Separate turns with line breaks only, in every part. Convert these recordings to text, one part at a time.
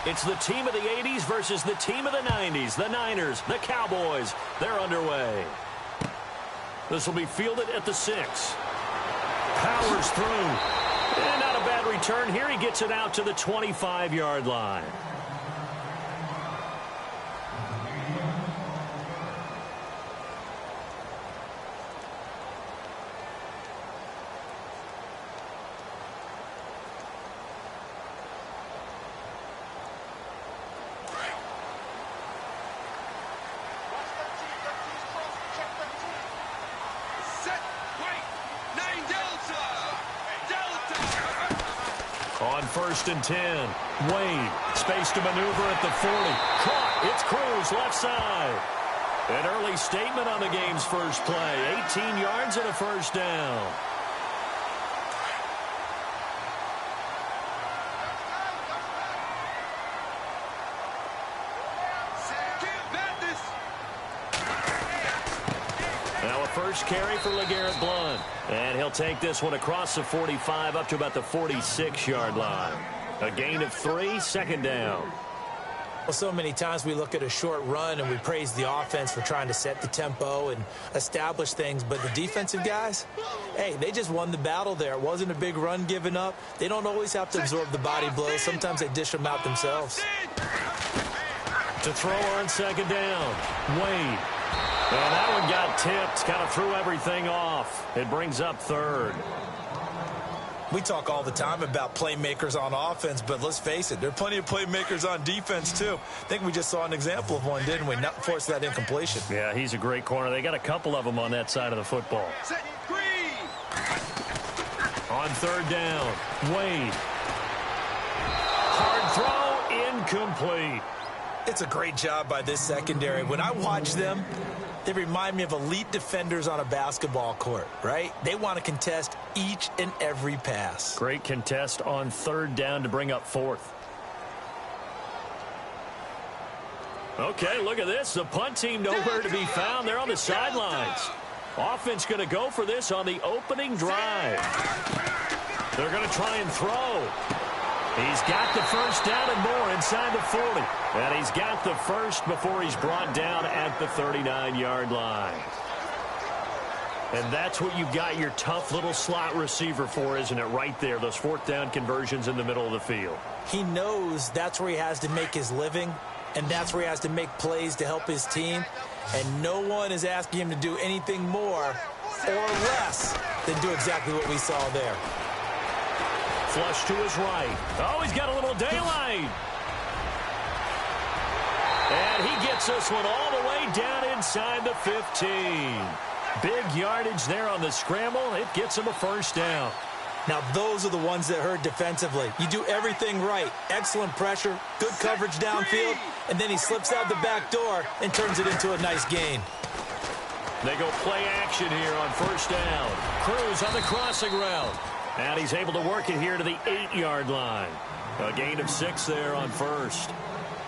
It's the team of the 80s versus the team of the 90s. The Niners, the Cowboys, they're underway. This will be fielded at the 6. Powers through. And not a bad return here. He gets it out to the 25-yard line. On 1st and 10, Wade, space to maneuver at the 40. Caught, it's Cruz, left side. An early statement on the game's first play. 18 yards and a first down. Now a first carry for LeGarrette Blount. And he'll take this one across the 45 up to about the 46-yard line. A gain of 3, second down.
Well, so many times we look at a short run and we praise the offense for trying to set the tempo and establish things. But the defensive guys, hey, they just won the battle there. It wasn't a big run given up. They don't always have to absorb the body blows. Sometimes they dish them out themselves.
To throw on second down, Wade. And that one got tipped, kind of threw everything off. It brings up third.
We talk all the time about playmakers on offense, but let's face it, there are plenty of playmakers on defense, too. I think we just saw an example of one, didn't we? Not force that incompletion.
Yeah, he's a great corner. They got a couple of them on that side of the football. On third down, Wade. Hard throw, incomplete.
It's a great job by this secondary. When I watch them, they remind me of elite defenders on a basketball court, right? They want to contest each and every pass.
Great contest on third down to bring up fourth. Okay, look at this. The punt team nowhere to be found. They're on the sidelines. Offense going to go for this on the opening drive. They're going to try and throw. He's got the first down and more inside the 40. And he's got the first before he's brought down at the 39-yard line. And that's what you've got your tough little slot receiver for, isn't it? Right there, those fourth down conversions in the middle of the field.
He knows that's where he has to make his living, and that's where he has to make plays to help his team. And no one is asking him to do anything more or less than do exactly what we saw there.
Flush to his right. Oh, he's got a little daylight. And he gets this one all the way down inside the 15. Big yardage there on the scramble. It gets him a first down.
Now, those are the ones that hurt defensively. You do everything right. Excellent pressure, good coverage downfield, and then he slips out the back door and turns it into a nice gain.
They go play action here on first down. Cruz on the crossing route. And he's able to work it here to the 8-yard line. A gain of 6 there on first.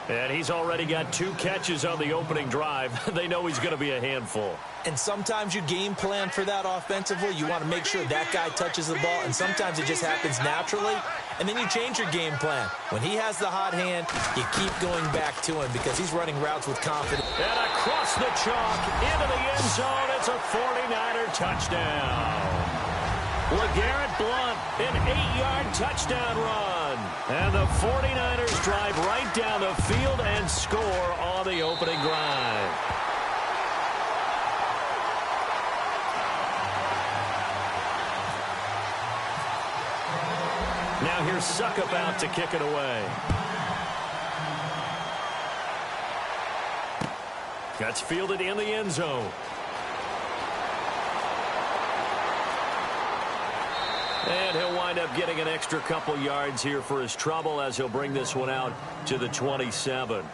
And he's already got 2 catches on the opening drive. They know he's going to be a handful.
And sometimes you game plan for that offensively. You want to make sure that guy touches the ball, and sometimes it just happens naturally. And then you change your game plan. When he has the hot hand, you keep going back to him because he's running routes with confidence.
And across the chalk, into the end zone. It's a 49er touchdown. LeGarrette Blount, an 8-yard touchdown run. And the 49ers drive right down the field and score on the opening drive. Now here's Suckup out to kick it away. That's fielded in the end zone. And he'll wind up getting an extra couple yards here for his trouble as he'll bring this one out to the 27.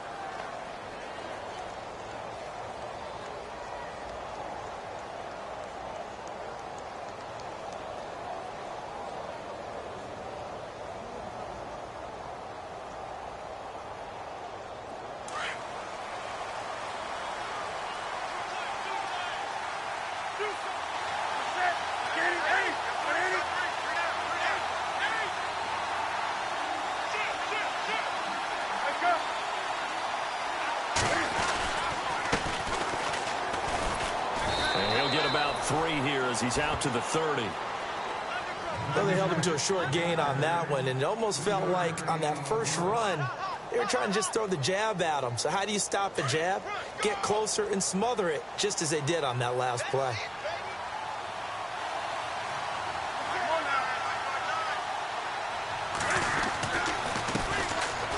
as he's out to the 30.
Well, they held him to a short gain on that one, and it almost felt like on that first run, they were trying to just throw the jab at him. So how do you stop a jab? Get closer and smother it, just as they did on that last play.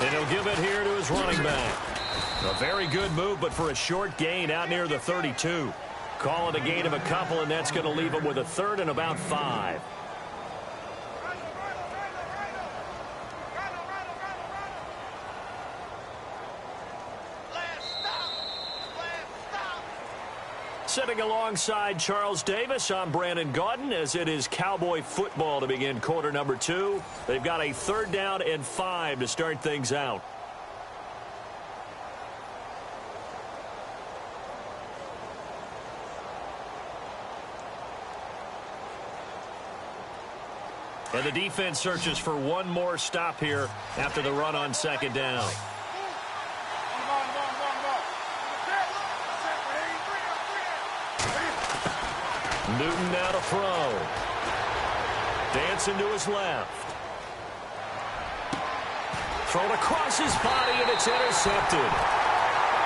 And he'll give it here to his running back. A very good move, but for a short gain out near the 32. Call it a gain of a couple, and that's going to leave him with a third and about 5. Sitting alongside Charles Davis, I'm Brandon Gaudin, as it is Cowboy football to begin quarter number 2. They've got a 3rd down and 5 to start things out. And the defense searches for one more stop here after the run on 2nd down. Newton now to throw. Dancing to his left. Thrown across his body, and it's intercepted.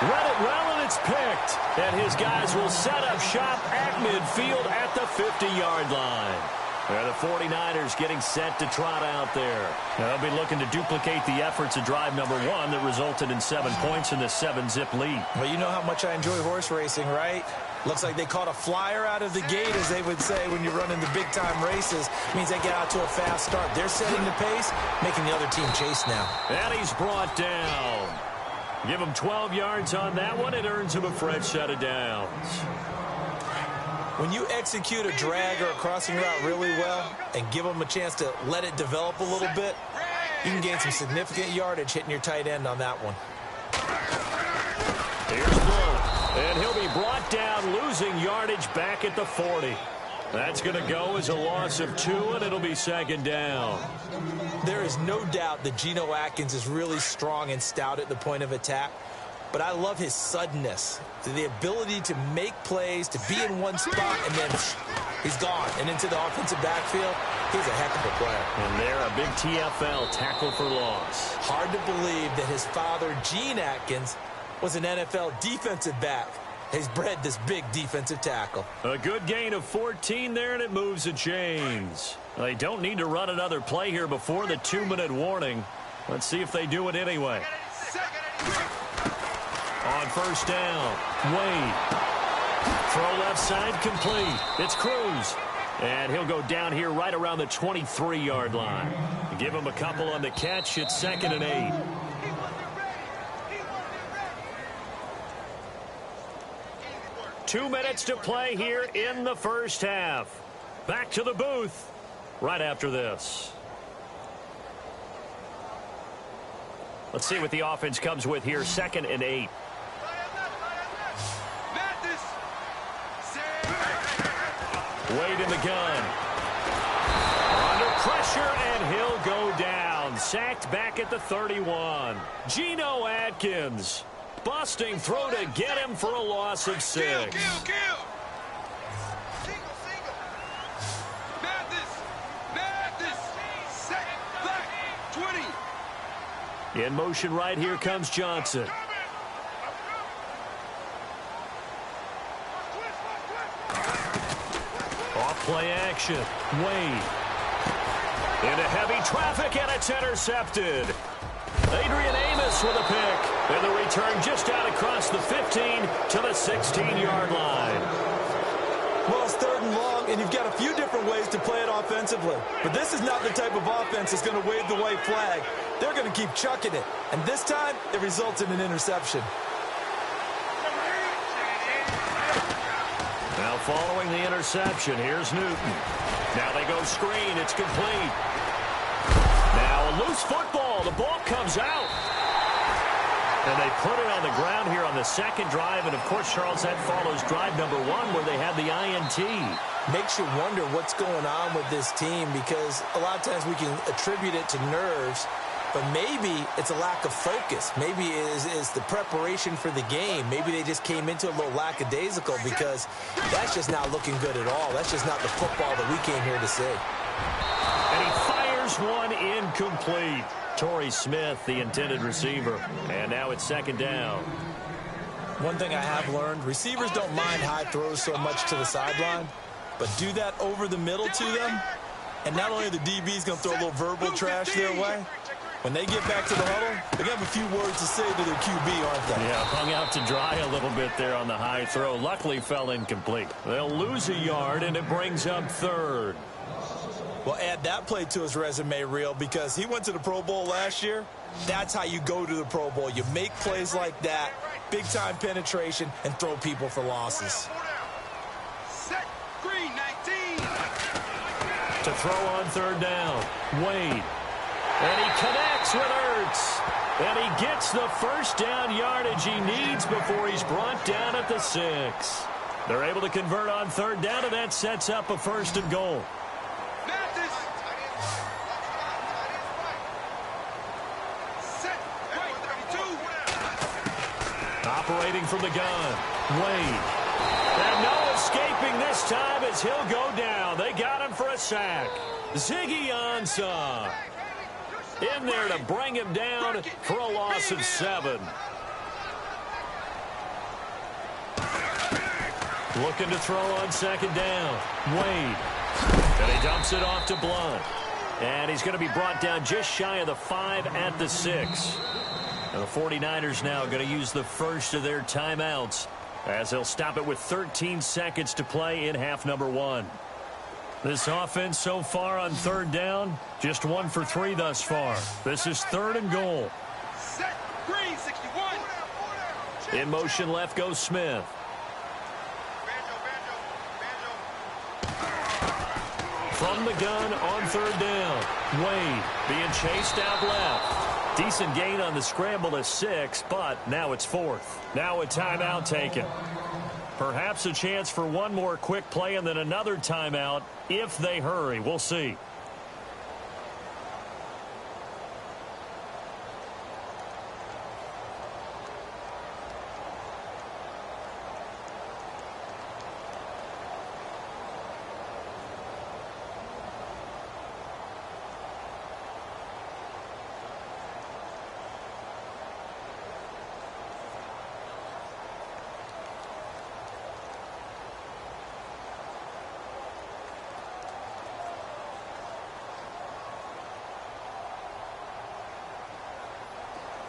Read it well, and it's picked. And his guys will set up shop at midfield at the 50-yard line. The 49ers getting set to trot out there. They'll be looking to duplicate the efforts of drive number 1 that resulted in 7 points in the 7-zip lead.
Well, you know how much I enjoy horse racing, right? Looks like they caught a flyer out of the gate, as they would say when you're running the big-time races. Means they get out to a fast start. They're setting the pace, making the other team chase now.
And he's brought down. Give him 12 yards on that one. It earns him a fresh set of downs.
When you execute a drag or a crossing route really well and give them a chance to let it develop a little bit, you can gain some significant yardage hitting your tight end on that one.
Here's Blunt, and he'll be brought down, losing yardage back at the 40. That's going to go as a loss of 2, and it'll be 2nd down.
There is no doubt that Geno Atkins is really strong and stout at the point of attack. But I love his suddenness, the ability to make plays, to be in one spot, and then he's gone. And into the offensive backfield, he's a heck of a player.
And there, a big TFL, tackle for loss.
Hard to believe that his father, Gene Atkins, was an NFL defensive back. He's bred this big defensive tackle.
A good gain of 14 there, and it moves the chains. They don't need to run another play here before the 2-minute warning. Let's see if they do it anyway. On 1st down, Wade. Throw left side complete. It's Cruz. And he'll go down here right around the 23-yard line. Give him a couple on the catch. It's 2nd and 8. Two minutes to play here in the first half. Back to the booth right after this. Let's see what the offense comes with here. 2nd and 8. Wade in the gun. Under pressure, and he'll go down. Sacked back at the 31. Geno Atkins. Busting through to get him for a loss of 6.
Kill. Madness. Second black. 20.
In motion right here comes Johnson. Off-play action. Wade. Into heavy traffic, and it's intercepted. Adrian Amos with a pick. And the return just out across the 15 to the 16-yard line.
Well, it's 3rd and long, and you've got a few different ways to play it offensively. But this is not the type of offense that's going to wave the white flag. They're going to keep chucking it. And this time, it results in an interception.
Now following the interception, here's Newton. Now they go screen. It's complete. Now a loose football. The ball comes out. And they put it on the ground here on the 2nd drive. And, of course, Charles, that follows drive number 1 where they had the INT.
Makes you wonder what's going on with this team, because a lot of times we can attribute it to nerves. but maybe it's a lack of focus. Maybe it's the preparation for the game. Maybe they just came into a little lackadaisical because that's just not looking good at all. That's just not the football that we came here to see.
And he fires one incomplete. Torrey Smith, the intended receiver. And now it's second down.
One thing I have learned, receivers don't mind high throws so much to the sideline, but do that over the middle to them, and not only are the DBs going to throw a little verbal trash their way, when they get back to the huddle, they're going to have a few words to say to their QB, aren't they?
Yeah, hung out to dry a little bit there on the high throw. Luckily fell incomplete. They'll lose a yard, and it brings up third.
Well, add that play to his resume reel because he went to the Pro Bowl last year. That's how you go to the Pro Bowl. You make plays like that, big-time penetration, and throw people for losses.
Set, green, 19.
To throw on third down, Wade. And he connects with Ertz. And he gets the first down yardage he needs before he's brought down at the 6. They're able to convert on third down, and that sets up a first and goal. Operating from the gun, Wade. And no escaping this time as he'll go down. They got him for a sack. Ziggy Ansah in there to bring him down for a loss of 7. Looking to throw on second down, Wade. And he dumps it off to Blunt. And he's going to be brought down just shy of the 5 at the 6. And the 49ers now going to use the first of their timeouts as they'll stop it with 13 seconds to play in half number 1. This offense so far on third down, just 1 for 3 thus far. This is third and goal.
Set, green, 61.
In motion left goes Smith. From the gun on third down, Wade being chased out left. Decent gain on the scramble to 6, but now it's 4th. Now a timeout taken. Perhaps a chance for one more quick play and then another timeout if they hurry. We'll see.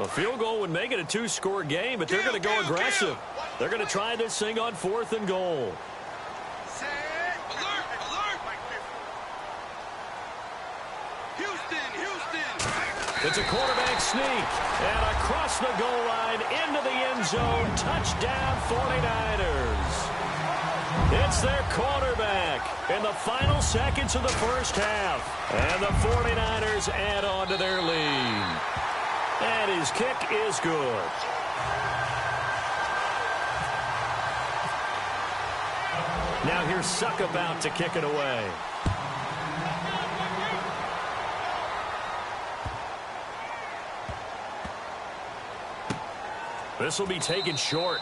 A field goal would make it a 2-score game, but they're going to go aggressive. They're going to try this thing on 4th and goal.
Set, alert, alert. Houston.
It's a quarterback sneak. And across the goal line, into the end zone. Touchdown, 49ers. It's their quarterback in the final seconds of the first half. And the 49ers add on to their lead. And his kick is good. Now here's Suck about to kick it away. This will be taken short.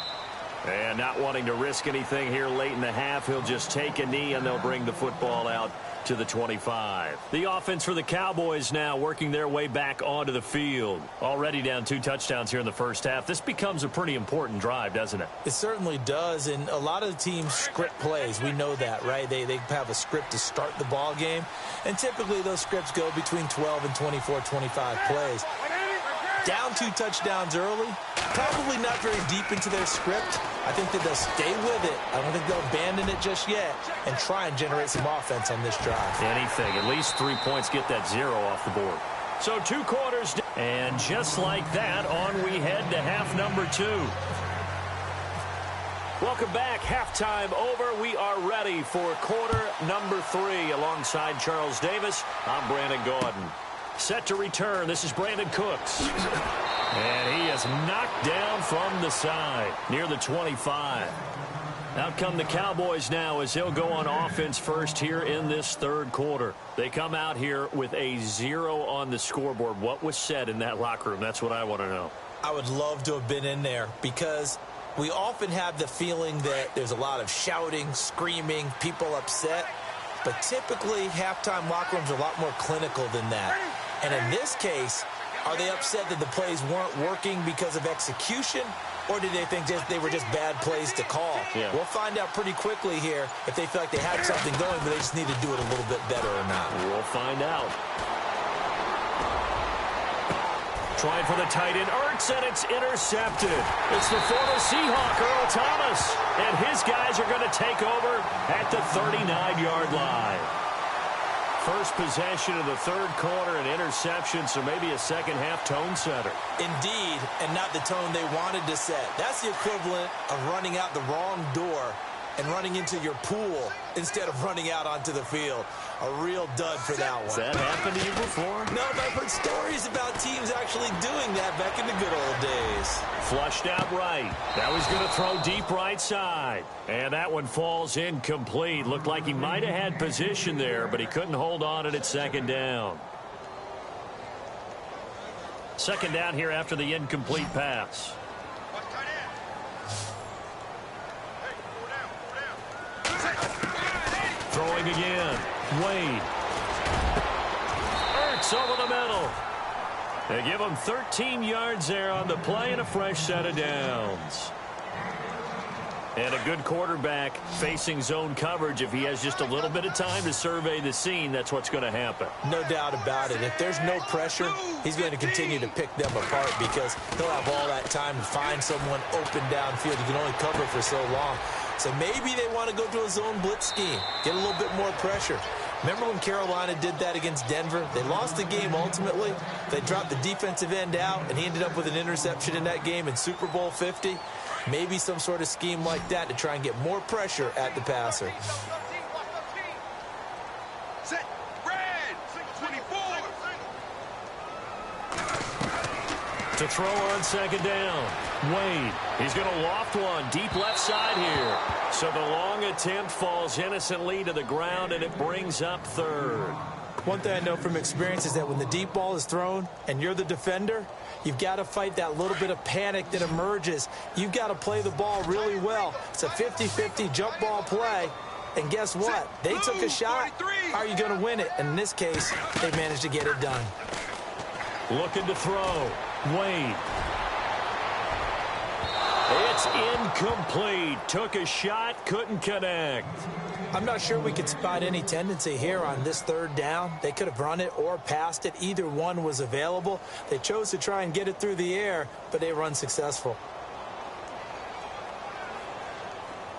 And not wanting to risk anything here late in the half, he'll just take a knee and they'll bring the football out to the 25. The offense for the Cowboys now working their way back onto the field. Already down 2 touchdowns here in the first half. This becomes a pretty important drive, doesn't it?
It certainly does, and a lot of the teams script plays. We know that, right? They have a script to start the ball game, and typically those scripts go between 12 and 24, 25 plays. Down 2 touchdowns early, probably not very deep into their script. I think that they'll stay with it. I don't think they'll abandon it just yet and try and generate some offense on this drive.
Anything. At least 3 points, get that 0 off the board. So 2 quarters, and just like that, on we head to half number 2. Welcome back. Halftime over. We are ready for quarter number 3. Alongside Charles Davis, I'm Brandon Gaudin. Set to return. This is Brandon Cooks. And he is knocked down from the side near the 25. Out come the Cowboys now as they'll go on offense first here in this third quarter. They come out here with a 0 on the scoreboard. What was said in that locker room? That's what I want to know.
I would love to have been in there because we often have the feeling that there's a lot of shouting, screaming, people upset. But typically, halftime locker rooms are a lot more clinical than that. And in this case, are they upset that the plays weren't working because of execution? Or did they think they were just bad plays to call?
Yeah.
We'll find out pretty quickly here if they feel like they had something going, but they just need to do it a little bit better or not.
We'll find out. Trying for the tight end, Ertz, and it's intercepted. It's the former Seahawk, Earl Thomas, and his guys are going to take over at the 39-yard line. First possession of the third quarter, an interception, so maybe a second-half tone setter.
Indeed, and not the tone they wanted to set. That's the equivalent of running out the wrong door and running into your pool instead of running out onto the field. A real dud for that one.
Has that happened to you before?
No, but I've heard stories about teams actually doing that back in the good old days.
Flushed out right. Now he's going to throw deep right side. And that one falls incomplete. Looked like he might have had position there, but he couldn't hold on at second down. Second down here after the incomplete pass. Throwing again. Wade. Ertz over the middle. They give him 13 yards there on the play and a fresh set of downs. And a good quarterback facing zone coverage. If he has just a little bit of time to survey the scene, that's what's going to happen.
No doubt about it. If there's no pressure, he's going to continue to pick them apart because he'll have all that time to find someone open downfield. He can only cover for so long. So maybe they want to go to a zone blitz scheme, get a little bit more pressure. Remember when Carolina did that against Denver? They lost the game ultimately. They dropped the defensive end out, and he ended up with an interception in that game in Super Bowl 50. Maybe some sort of scheme like that to try and get more pressure at the passer.
Set, red, 24.
To throw on second down. Wade, he's going to loft one deep left side here. So the long attempt falls innocently to the ground, and it brings up third.
One thing I know from experience is that when the deep ball is thrown and you're the defender, you've got to fight that little bit of panic that emerges. You've got to play the ball really well. It's a 50-50 jump ball play. And guess what? They took a shot. How are you going to win it? And in this case, they managed to get it done.
Looking to throw. Wade. It's incomplete. Took a shot, couldn't connect.
I'm not sure we could spot any tendency here on this third down. They could have run it or passed it. Either one was available. They chose to try and get it through the air, but they were unsuccessful.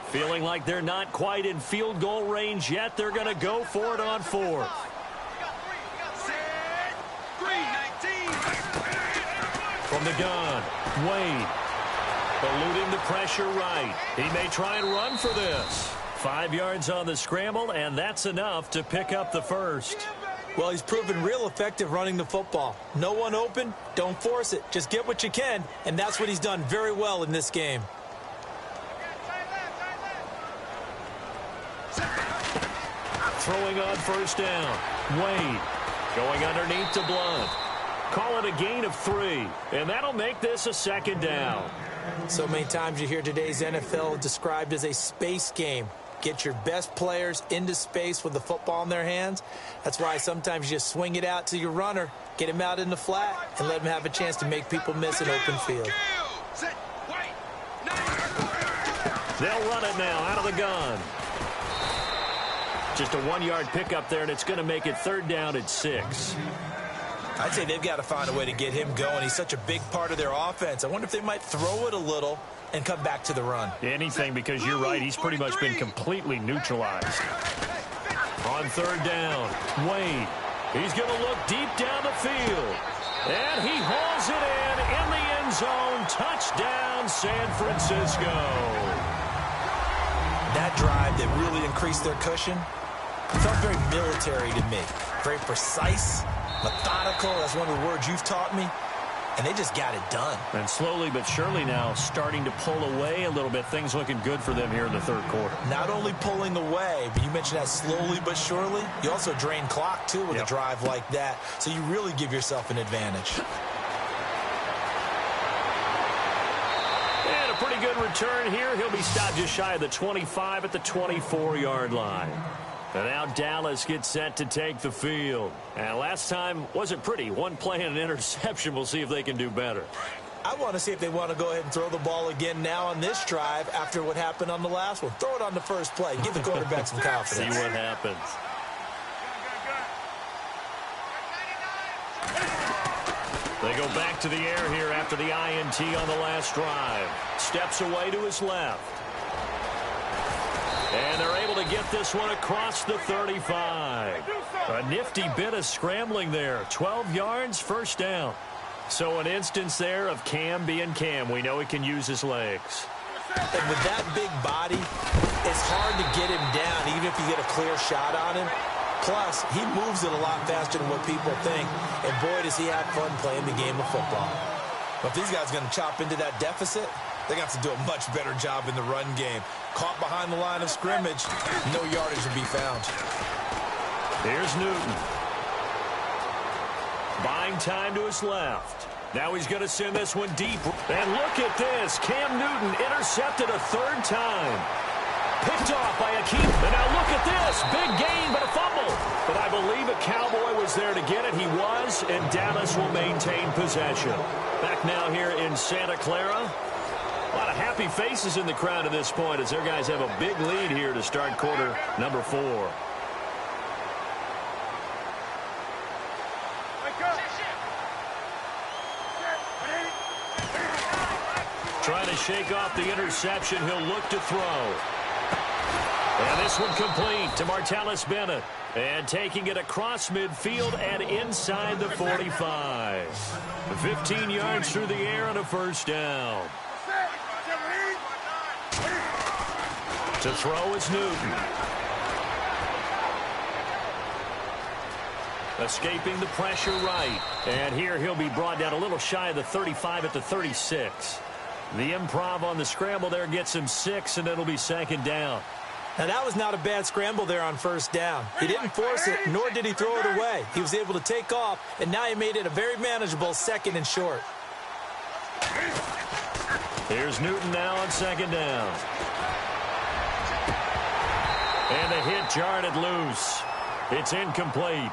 Feeling like they're not quite in field goal range yet. They're going to go for it on fourth.
Set, green, 19.
From the gun, Wade. Eluding the pressure right. He may try and run for this. 5 yards on the scramble, and that's enough to pick up the first.
Well, he's proven real effective running the football. No one open, don't force it. Just get what you can, and that's what he's done very well in this game.
Throwing on first down. Wade going underneath to Blunt. Call it a gain of 3, and that'll make this a second down.
So many times you hear today's NFL described as a space game. Get your best players into space with the football in their hands. That's why sometimes you just swing it out to your runner, get him out in the flat, and let him have a chance to make people miss an open field.
Set, white, 9.
They'll run it now out of the gun. Just a 1-yard pickup there, and it's going to make it third down at 6.
I'd say they've got to find a way to get him going. He's such a big part of their offense. I wonder if they might throw it a little and come back to the run.
Anything, because you're right. He's pretty much been completely neutralized. On third down, Wade. He's going to look deep down the field. And he hauls it in the end zone. Touchdown, San Francisco.
That drive that really increased their cushion felt very military to me. Very precise, methodical. That's one of the words you've taught me. and they just got it done.
And slowly but surely now starting to pull away a little bit. Things looking good for them here in the third quarter.
Not only pulling away, but you mentioned that slowly but surely. You also drain clock, too, with a drive like that. So you really give yourself an advantage.
And a pretty good return here. He'll be stopped just shy of the 25 at the 24-yard line. And now Dallas gets set to take the field. And last time wasn't pretty. One play and an interception. We'll see if they can do better.
I want to see if they want to go ahead and throw the ball again now on this drive after what happened on the last one. Throw it on the first play. Give the quarterback some confidence.
See what happens. They go back to the air here after the INT on the last drive. Steps away to his left. And they're able to get this one across the 35. A nifty bit of scrambling there. 12 yards, first down. So an instance there of Cam being Cam. We know he can use his legs.
And with that big body, it's hard to get him down, even if you get a clear shot on him. Plus, he moves it a lot faster than what people think. And boy, does he have fun playing the game of football. But if these guys are going to chop into that deficit, they're going to have to do a much better job in the run game. Caught behind the line of scrimmage, no yardage to be found.
Here's Newton. Buying time to his left. Now he's going to send this one deep. And look at this. Cam Newton intercepted a third time. Picked off by Akeem. And now look at this. Big gain, but a fumble. But I believe a Cowboy was there to get it. He was, and Dallas will maintain possession. Back now here in Santa Clara. A lot of happy faces in the crowd at this point as their guys have a big lead here to start quarter number 4. Trying to shake off the interception. He'll look to throw. And this one complete to Martellus Bennett. And taking it across midfield and inside the 45. 15 yards through the air and a first down. To throw is Newton. Escaping the pressure right. And here he'll be brought down a little shy of the 35 at the 36. The improv on the scramble there gets him 6, and it'll be second down.
Now, that was not a bad scramble there on first down. He didn't force it, nor did he throw it away. He was able to take off, and now he made it a very manageable second and short.
Here's Newton now on second down. And the hit jarred it loose. It's incomplete.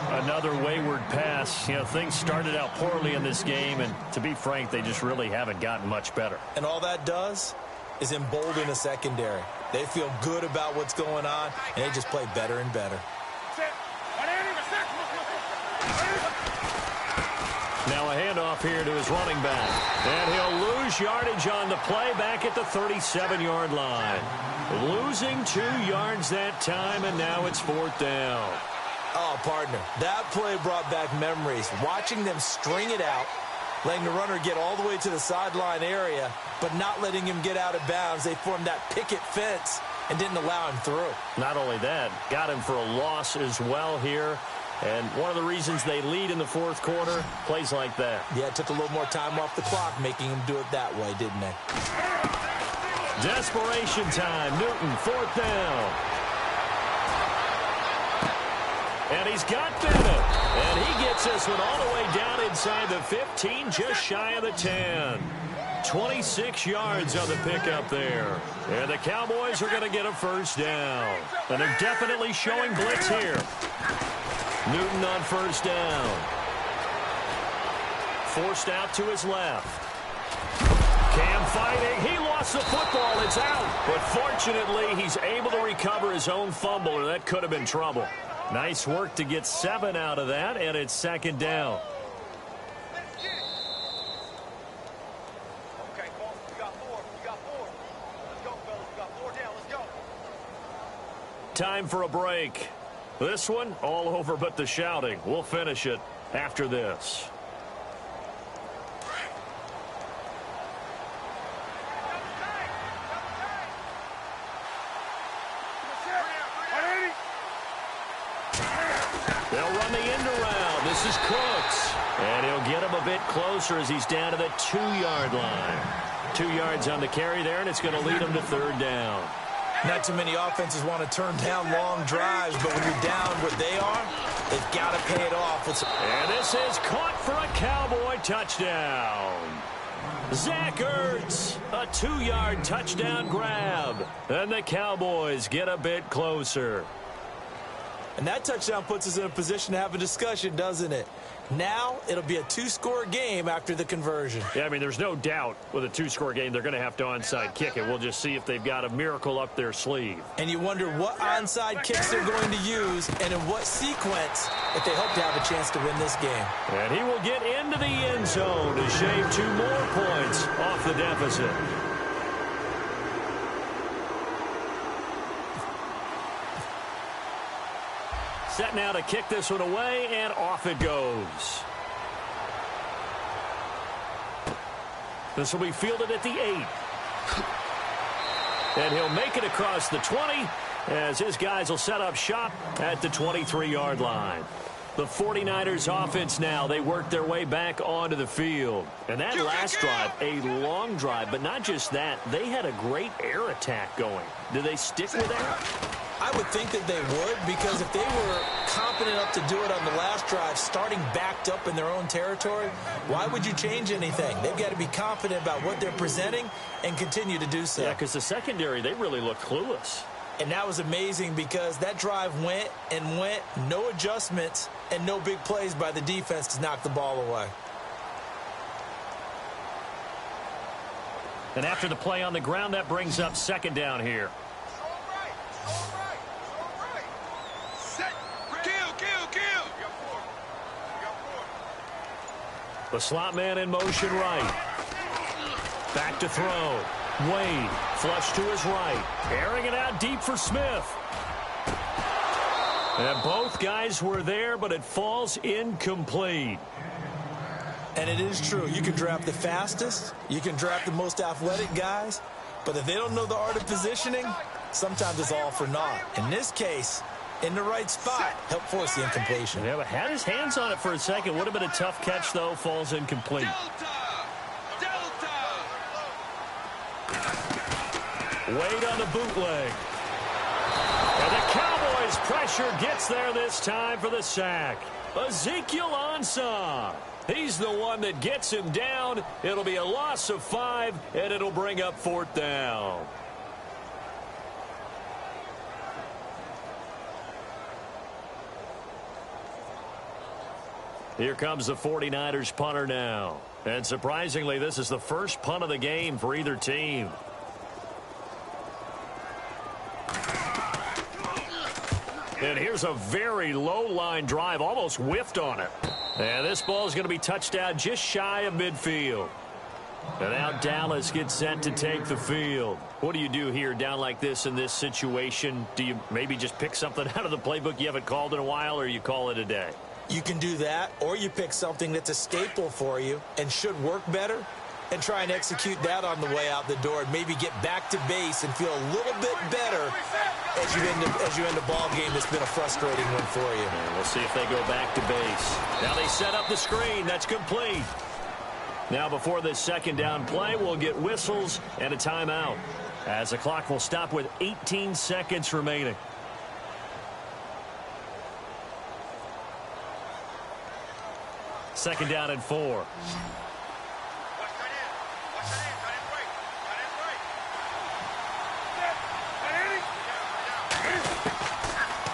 Another wayward pass. You know, things started out poorly in this game, and to be frank, they just really haven't gotten much better.
And all that does is embolden a secondary. They feel good about what's going on, and they just play better and better.
Now a handoff here to his running back. And he'll lose yardage on the play back at the 37-yard line. Losing 2 yards that time, and now it's fourth down.
Oh, partner, that play brought back memories. Watching them string it out, letting the runner get all the way to the sideline area, but not letting him get out of bounds. They formed that picket fence and didn't allow him through.
Not only that, got him for a loss as well here. And one of the reasons they lead in the fourth quarter, plays like that.
Yeah, it took a little more time off the clock, making him do it that way, didn't they?
Desperation time. Newton, fourth down. And he's got Bennett. And he gets this one all the way down inside the 15, just shy of the 10. 26 yards on the pickup there. And the Cowboys are going to get a first down. And they're definitely showing blitz here. Newton on first down. Forced out to his left. Cam fighting. He lost the football. It's out. But fortunately, he's able to recover his own fumble, or that could have been trouble. Nice work to get 7 out of that, and it's second down.
Okay, folks, we got 4. We got 4. Let's go, fellas. We got 4 down. Let's go.
Time for a break. This one, all over but the shouting. We'll finish it after this. They'll run the end around. This is Cooks. And he'll get him a bit closer as he's down to the 2-yard line. 2 yards on the carry there, and it's going to lead him to third down.
Not too many offenses want to turn down long drives, but when you're down what they are, they've got to pay it off.
And this is caught for a Cowboy touchdown. Zach Ertz, a 2-yard touchdown grab. And the Cowboys get a bit closer.
And that touchdown puts us in a position to have a discussion, doesn't it? Now it'll be a 2-score game after the conversion.
Yeah, I mean, there's no doubt with a 2-score game they're going to have to onside kick it. We'll just see if they've got a miracle up their sleeve.
And you wonder what onside kicks they're going to use and in what sequence if they hope to have a chance to win this game.
And he will get into the end zone to shave 2 more points off the deficit. Set now to kick this one away, and off it goes. This will be fielded at the 8. And he'll make it across the 20 as his guys will set up shop at the 23-yard line. The 49ers offense now, they work their way back onto the field. And that last drive, a long drive, but not just that, they had a great air attack going. Do they stick with that?
I would think that they would, because if they were confident enough to do it on the last drive, starting backed up in their own territory, why would you change anything? They've got to be confident about what they're presenting and continue to do so.
Yeah, because the secondary, they really look clueless.
And that was amazing because that drive went and went, no adjustments, and no big plays by the defense to knock the ball away.
And after the play on the ground, that brings up second down here. The slot man in motion right. Back to throw. Wade, flush to his right. Airing it out deep for Smith. And both guys were there, but it falls incomplete.
And it is true. You can draft the fastest. You can draft the most athletic guys. But if they don't know the art of positioning, sometimes it's all for naught. In this case, in the right spot, help force the incompletion.
Yeah, but had his hands on it for a second. Would have been a tough catch, though. Falls incomplete. Wade on the bootleg. And the Cowboys' pressure gets there this time for the sack. Ezekiel Ansah. He's the one that gets him down. It'll be a loss of 5, and it'll bring up 4th down. Here comes the 49ers punter now. And surprisingly, this is the first punt of the game for either team. And here's a very low-line drive, almost whiffed on it. And this ball is going to be touched down just shy of midfield. And now Dallas gets set to take the field. What do you do here down like this in this situation? Do you maybe just pick something out of the playbook you haven't called in a while, or you call it a day?
You can do that, or you pick something that's a staple for you and should work better and try and execute that on the way out the door and maybe get back to base and feel a little bit better as you end a ball game that's been a frustrating one for you.
And we'll see if they go back to base. Now they set up the screen. That's complete. Now before this second down play, we'll get whistles and a timeout as the clock will stop with 18 seconds remaining. Second down and 4.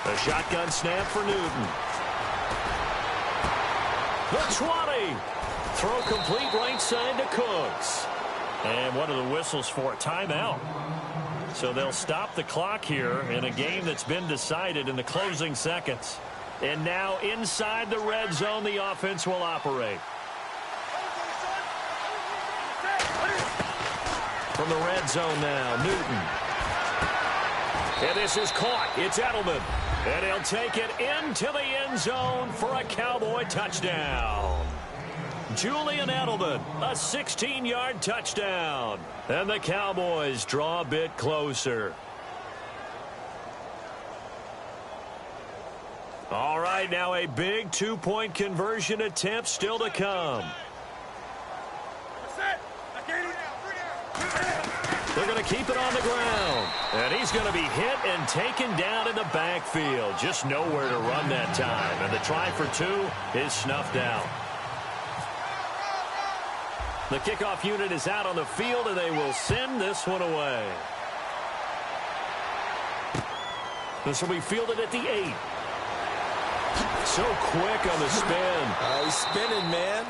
A shotgun snap for Newton. The 20. Throw complete right side to Cooks. And one of the whistles for a timeout. So they'll stop the clock here in a game that's been decided in the closing seconds. And now inside the red zone, the offense will operate. From the red zone now, Newton. And this is caught. It's Edelman. And he'll take it into the end zone for a Cowboy touchdown. Julian Edelman, a 16-yard touchdown. And the Cowboys draw a bit closer. All right, now a big two-point conversion attempt still to come. They're going to keep it on the ground. And he's going to be hit and taken down in the backfield. Just nowhere to run that time. And the try for two is snuffed out. The kickoff unit is out on the field, and they will send this one away. This will be fielded at the 8. So quick on the spin.
He's spinning, man.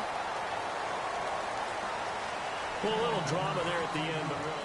Well, a little drama there at the end, but really...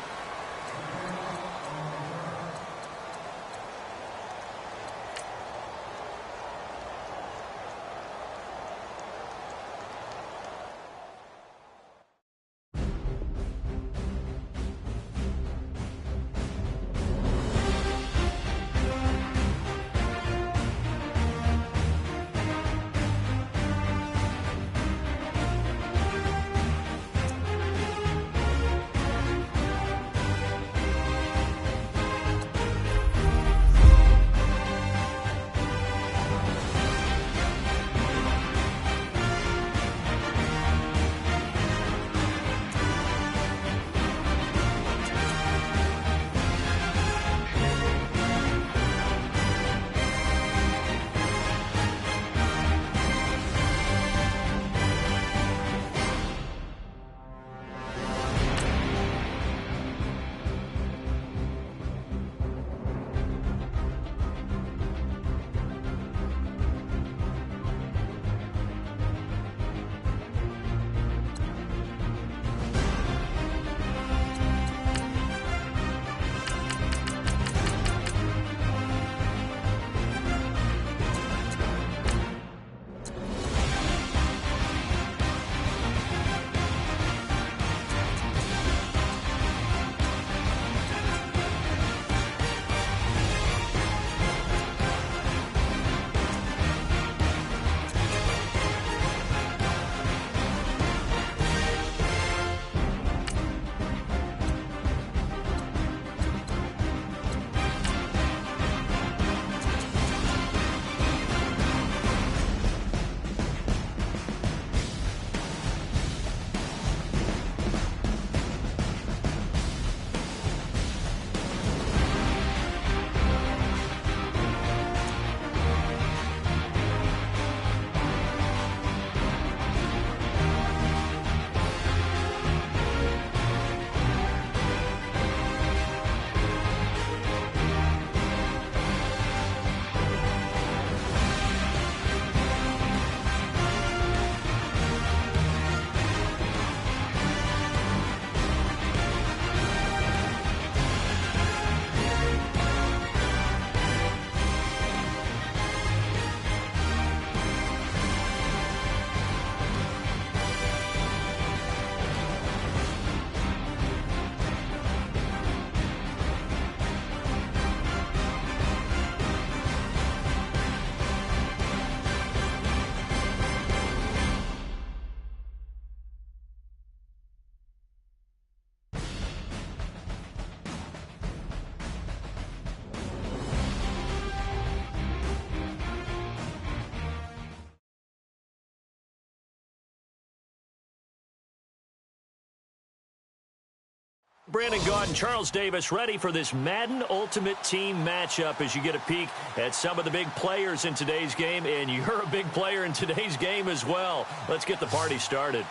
Brandon Gaudin, Charles Davis ready for this Madden Ultimate Team matchup as you get a peek at some of the big players in today's game, and you're a big player in today's game as well. Let's get the party started.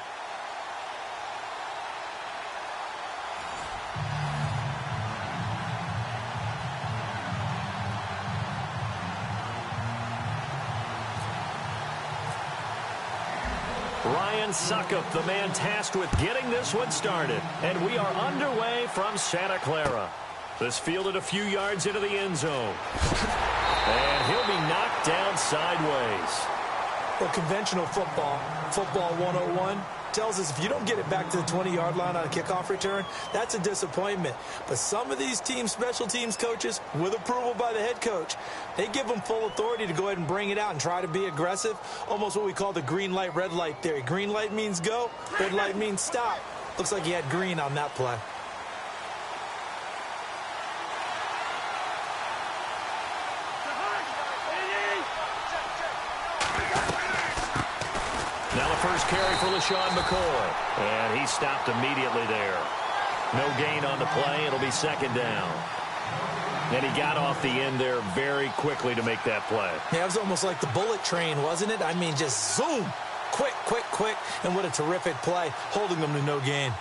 Ryan Suckup, the man tasked with getting this one started. And we are underway from Santa Clara. This fielded a few yards into the end zone. And he'll be knocked down sideways.
Well, conventional football 101, tells us if you don't get it back to the 20-yard line on a kickoff return, that's a disappointment. But some of these teams, special teams coaches, with approval by the head coach, they give them full authority to go ahead and bring it out and try to be aggressive, almost what we call the green light, red light theory. Green light means go, red light means stop. Looks like he had green on that play.
Now the first carry for LaShawn McCoy. And he stopped immediately there. No gain on the play. It'll be second down. And he got off the end there very quickly to make that play.
Yeah, it was almost like the bullet train, wasn't it? I mean, just zoom. Quick, quick, quick. And what a terrific play, holding them to no gain.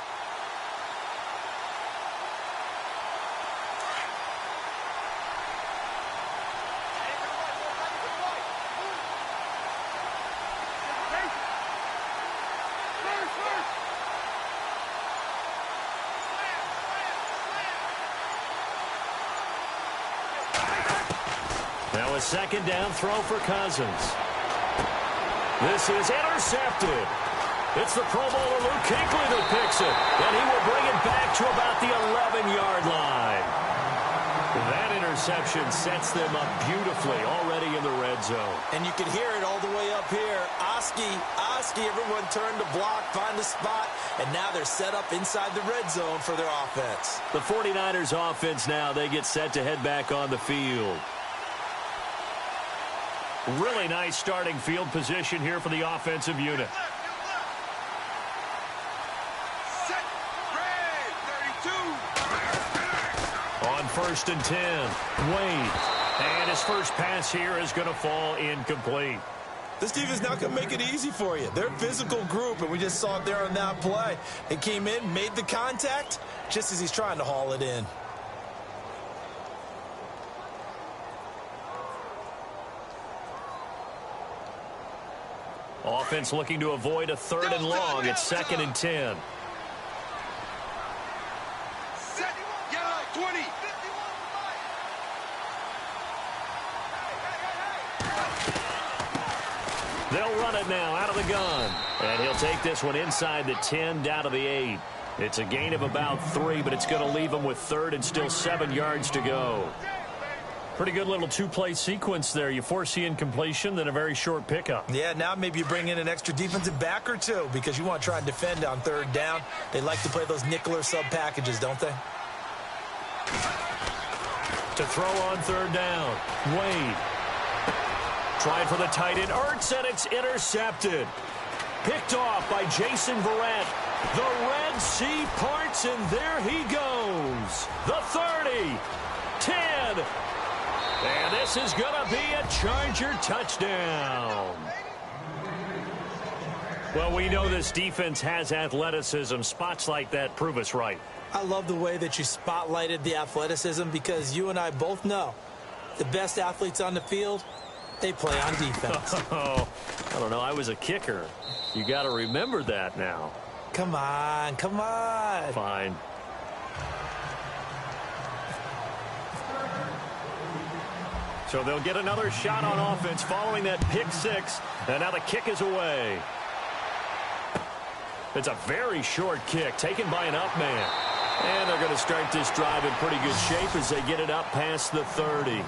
Now a second down throw for Cousins. This is intercepted. It's the Pro Bowler Luke Kuechly that picks it. And he will bring it back to about the 11-yard line. That interception sets them up beautifully already in the red zone.
And you can hear it all the way up here. Oski, everyone turned to block, find a spot, and now they're set up inside the red zone for their offense.
The 49ers offense now, they get set to head back on the field. Really nice starting field position here for the offensive unit.
Set, ready, 32.
On 1st and 10, Wade. And his first pass here is going to fall incomplete.
This defense not going to make it easy for you. They're a physical group, and we just saw it there on that play. They came in, made the contact, just as he's trying to haul it in.
Offense looking to avoid a 3rd and long. It's 2nd and 10.
Set, yellow, 20.
They'll run it now out of the gun. And he'll take this one inside the 10 down to the 8. It's a gain of about 3, but it's going to leave them with 3rd and still 7 yards to go. Pretty good little two-play sequence there. You force the incompletion, then a very short pickup.
Yeah, now maybe you bring in an extra defensive back or two because you want to try and defend on 3rd down. They like to play those nickel or sub packages, don't they?
To throw on 3rd down, Wade. Tried for the tight end, Ertz, and it's intercepted. Picked off by Jason Verrett. The Red Sea parts, and there he goes. The 30, 10. And this is going to be a Charger touchdown. Well, we know this defense has athleticism. Spots like that prove us right.
I love the way that you spotlighted the athleticism because you and I both know the best athletes on the field, they play on defense.
Oh, I don't know. I was a kicker. You got to remember that now.
Come on, come on.
Fine. So they'll get another shot on offense following that pick 6. And now the kick is away. It's a very short kick taken by an up man. And they're going to start this drive in pretty good shape as they get it up past the 30.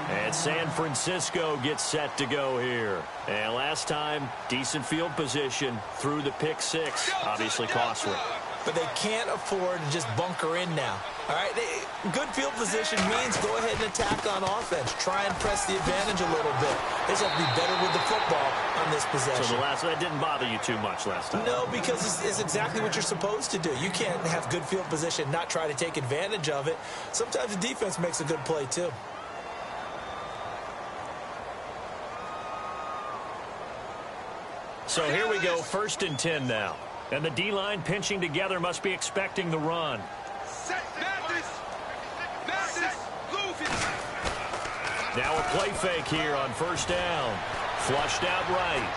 And San Francisco gets set to go here. And last time, decent field position through the pick 6. Obviously costly.
But they can't afford to just bunker in now. All right, good field position means go ahead and attack on offense. Try and press the advantage a little bit. They just have to be better with the football on this possession.
So that didn't bother you too much last time?
No, because it's exactly what you're supposed to do. You can't have good field position, not try to take advantage of it. Sometimes the defense makes a good play, too.
So here we go, 1st and 10 now. And the D-line pinching together must be expecting the run.
Set, Mathis, Lucas.
Now a play fake here on 1st down. Flushed out right.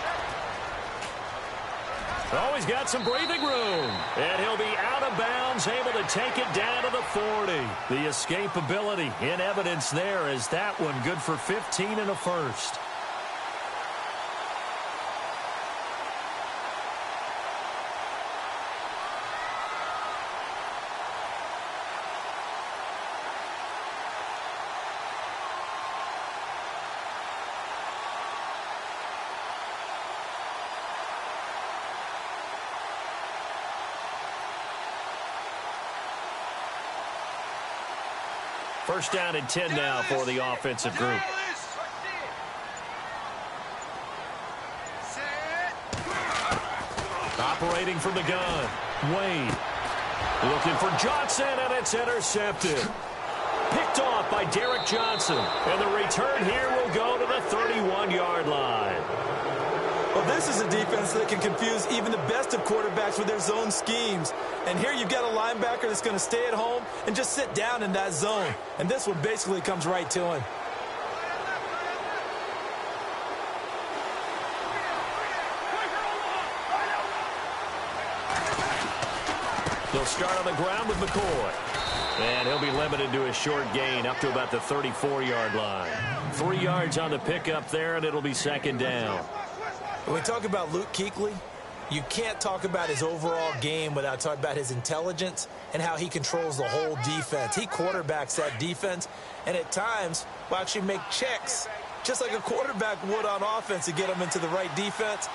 Oh, he's got some breathing room. And he'll be out of bounds, able to take it down to the 40. The escapability in evidence there as that one good for 15 and a first. First down and 10 now for the offensive group. Operating from the gun. Wade. Looking for Johnson, and it's intercepted. Picked off by Derek Johnson. And the return here will go to the 31-yard line.
Well, this is a defense that can confuse even the best of quarterbacks with their zone schemes. And here you've got a linebacker that's going to stay at home and just sit down in that zone. And this one basically comes right to him.
They'll start on the ground with McCoy. And he'll be limited to a short gain up to about the 34-yard line. 3 yards on the pickup there, and it'll be second down.
When we talk about Luke Kuechly, you can't talk about his overall game without talking about his intelligence and how he controls the whole defense. He quarterbacks that defense, and at times will actually make checks, just like a quarterback would on offense to get them into the right defense.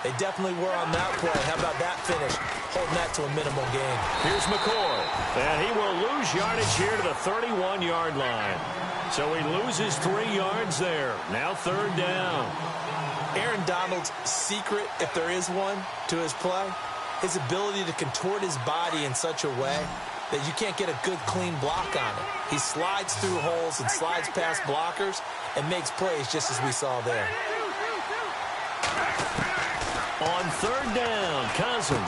They definitely were on that play. How about that finish? Holding that to a minimal gain.
Here's McCoy. And he will lose yardage here to the 31-yard line. So he loses 3 yards there. Now third down.
Aaron Donald's secret, if there is one, to his play, his ability to contort his body in such a way that you can't get a good, clean block on it. He slides through holes and slides past blockers and makes plays just as we saw there.
On third down, Cousins.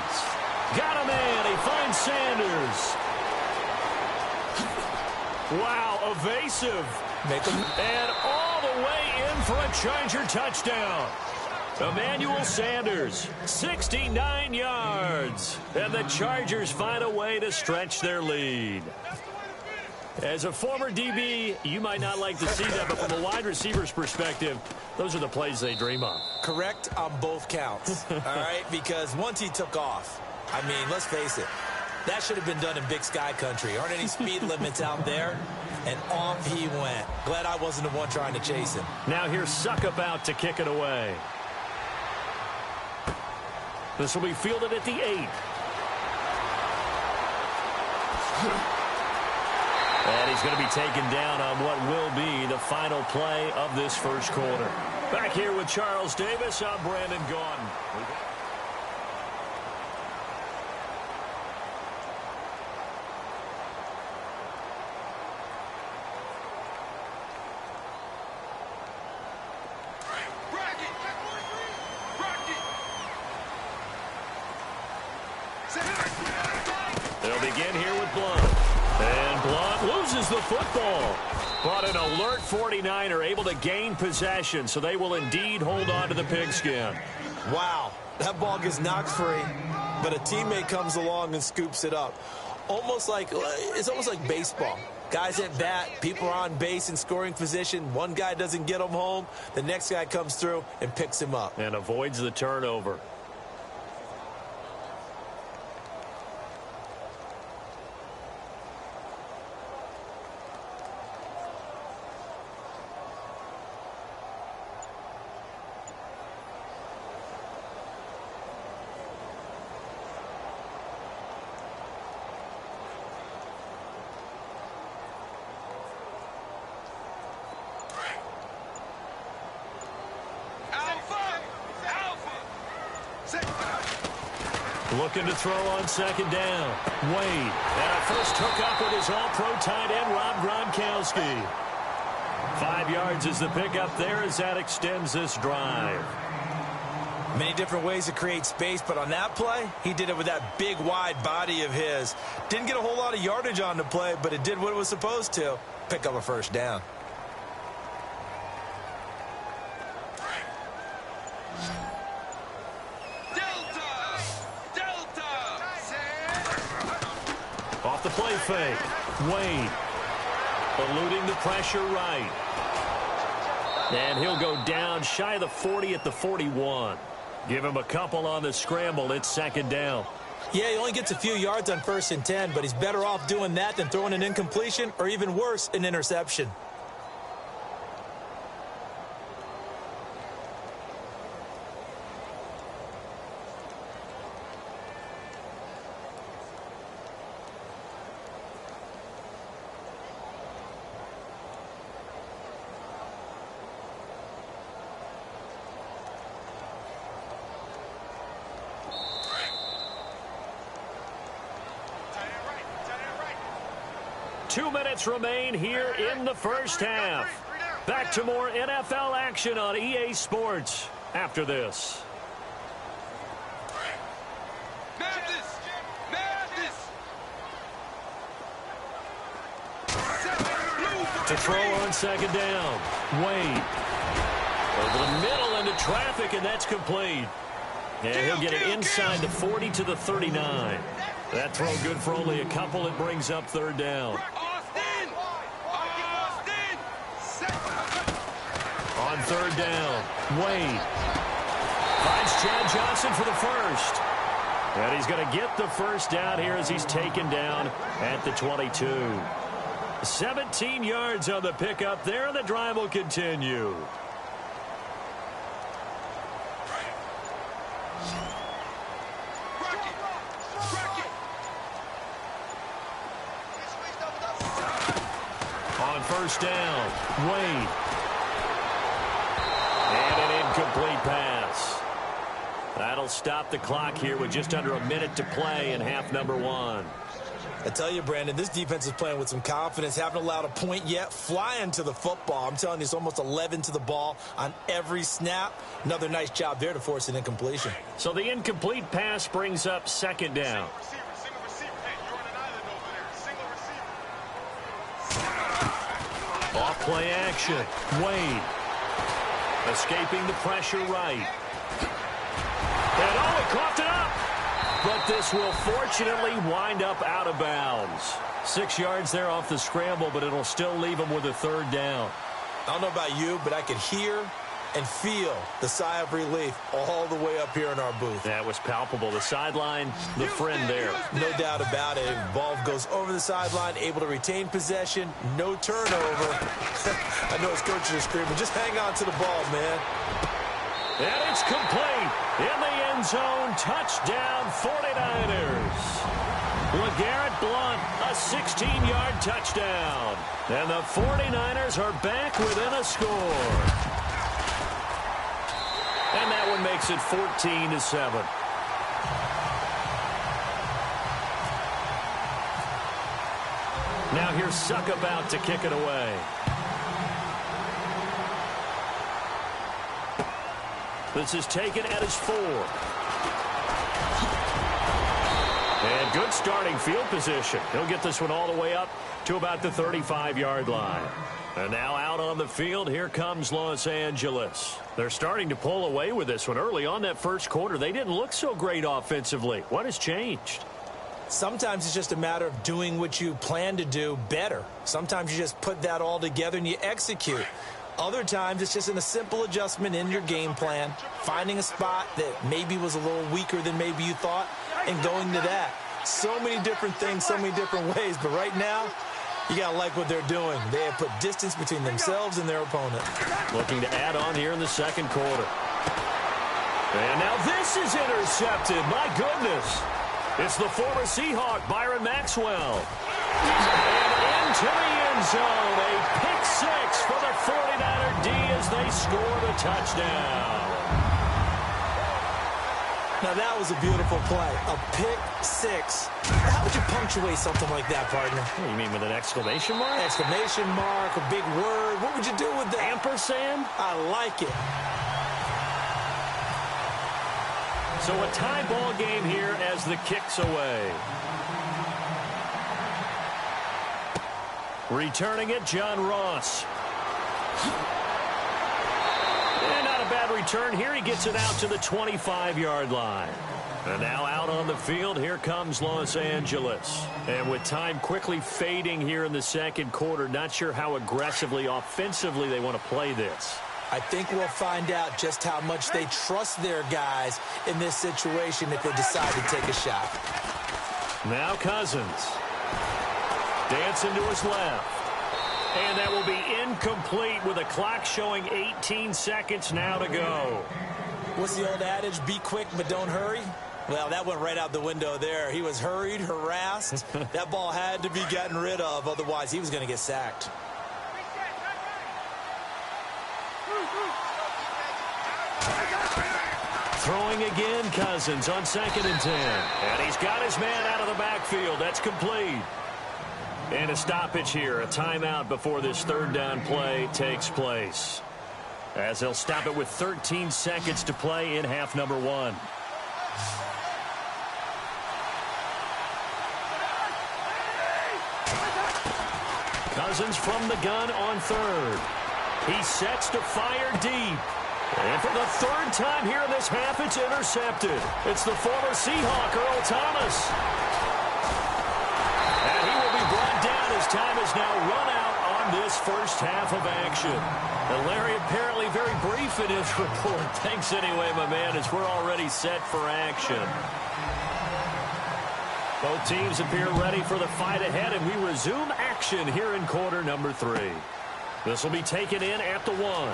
Got a man. He finds Sanders. Wow, evasive. And all the way in for a Charger touchdown. Emmanuel Sanders, 69 yards. And the Chargers find a way to stretch their lead. As a former DB, you might not like to see that, but from a wide receiver's perspective, those are the plays they dream of.
Correct on both counts, all right? Because once he took off, I mean, let's face it, that should have been done in Big Sky country. Aren't any speed limits out there? And off he went. Glad I wasn't the one trying to chase him.
Now here's Suckup out to kick it away. This will be fielded at the 8. And he's going to be taken down on what will be the final play of this first quarter. Back here with Charles Davis, I'm Brandon Gaudin. They'll begin here with Blunt. And Blunt loses the football. But an alert 49er able to gain possession, so they will indeed hold on to the pigskin.
Wow, that ball gets knocked free, but a teammate comes along and scoops it up. It's almost like baseball. Guys at bat, people are on base in scoring position. One guy doesn't get him home. The next guy comes through and picks him up.
And avoids the turnover. Looking to throw on second down. Wade. And a first hookup with his all-pro tight end, Rob Gronkowski. 5 yards is the pickup there as that extends this drive.
Many different ways to create space, but on that play, he did it with that big, wide body of his. Didn't get a whole lot of yardage on the play, but it did what it was supposed to. Pick up a first down.
Off the play fake. Wade. Eluding the pressure right. And he'll go down shy of the 40 at the 41. Give him a couple on the scramble. It's second down.
Yeah, he only gets a few yards on 1st and 10, but he's better off doing that than throwing an incompletion or even worse, an interception.
2 minutes remain here in the first half. Back to more NFL action on EA Sports after this. To throw on second down. Wade. Over the middle into traffic, and that's complete. And he'll get it inside the 40 to the 39. That throw good for only a couple. It brings up third down. On third down, Wade finds Chad Johnson for the first. And he's going to get the first down here as he's taken down at the 22. 17 yards on the pickup there, and the drive will continue. On first down, Wade. And an incomplete pass. That'll stop the clock here with just under a minute to play in half number 1.
I tell you, Brandon, this defense is playing with some confidence. Haven't allowed a point yet. Flying to the football. I'm telling you, it's almost 11 to the ball on every snap. Another nice job there to force an incompletion.
So the incomplete pass brings up second down. Off play action. Wade. Escaping the pressure right. And he coughed it up. But this will fortunately wind up out of bounds. 6 yards there off the scramble, but it'll still leave him with a third down.
I don't know about you, but I could hear and feel the sigh of relief all the way up here in our booth.
That was palpable. The sideline, the friend there.
No doubt about it. Ball goes over the sideline, able to retain possession, no turnover. I know his coaches are screaming, just hang on to the ball, man.
And it's complete. In the end zone, touchdown 49ers. LeGarrette Blount, a 16-yard touchdown. And the 49ers are back within a score. And that one makes it 14-7. Now here's Suck about to kick it away. This is taken at his 4. And good starting field position. He'll get this one all the way up to about the 35-yard line. And now out on the field, here comes Los Angeles. They're starting to pull away with this one. Early on that first quarter, they didn't look so great offensively. What has changed?
Sometimes it's just a matter of doing what you plan to do better. Sometimes you just put that all together and you execute. Other times, it's just a simple adjustment in your game plan, finding a spot that maybe was a little weaker than maybe you thought, and going to that. So many different things, so many different ways, but right now, you got to like what they're doing. They have put distance between themselves and their opponent.
Looking to add on here in the second quarter. And now this is intercepted. My goodness. It's the former Seahawk, Byron Maxwell. And into the end zone, a pick six for the 49er D as they score the touchdown.
Now that was a beautiful play, a pick six. How would you punctuate something like that, partner?
What, you mean with an exclamation mark?
Exclamation mark, a big word. What would you do with that?
Ampersand?
I like it.
So a tie ball game here as the kick's away. Returning it, John Ross. And not a bad return here. He gets it out to the 25-yard line. And now out on the field, here comes Los Angeles. And with time quickly fading here in the second quarter, not sure how aggressively, offensively they want to play this.
I think we'll find out just how much they trust their guys in this situation if they decide to take a shot.
Now Cousins. Dancing to his left. And that will be incomplete with a clock showing 18 seconds now to go.
What's the old adage? Be quick, but don't hurry? Well, that went right out the window there. He was hurried, harassed. That ball had to be gotten rid of, otherwise he was going to get sacked.
Throwing again, Cousins on 2nd and 10. And he's got his man out of the backfield. That's complete. And a stoppage here, a timeout before this third down play takes place. As they'll stop it with 13 seconds to play in half number 1. Cousins from the gun on third. He sets to fire deep. And for the third time here in this half, it's intercepted. It's the former Seahawk, Earl Thomas. And he will be brought down as time has now run out on this first half of action. And Larry apparently very brief in his report. Thanks anyway, my man, as we're already set for action. Both teams appear ready for the fight ahead, and we resume action here in quarter number 3. This will be taken in at the 1.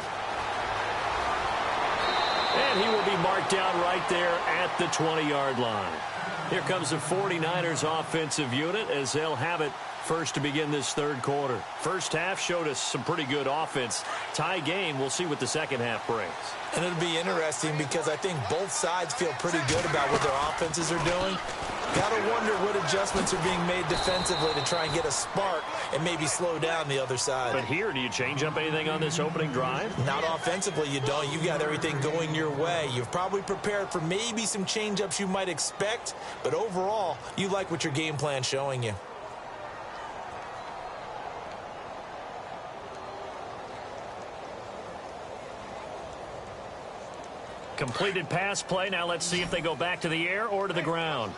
And he will be marked down right there at the 20-yard line. Here comes the 49ers offensive unit as they'll have it first to begin this third quarter. First half showed us some pretty good offense. Tie game, we'll see what the second half brings.
And it'll be interesting because I think both sides feel pretty good about what their offenses are doing. Got to wonder what adjustments are being made defensively to try and get a spark and maybe slow down the other side.
But here, do you change up anything on this opening drive?
Not offensively, you don't. You got everything going your way. You've probably prepared for maybe some change-ups you might expect, but overall, you like what your game plan's showing you.
Completed pass play. Now let's see if they go back to the air or to the ground.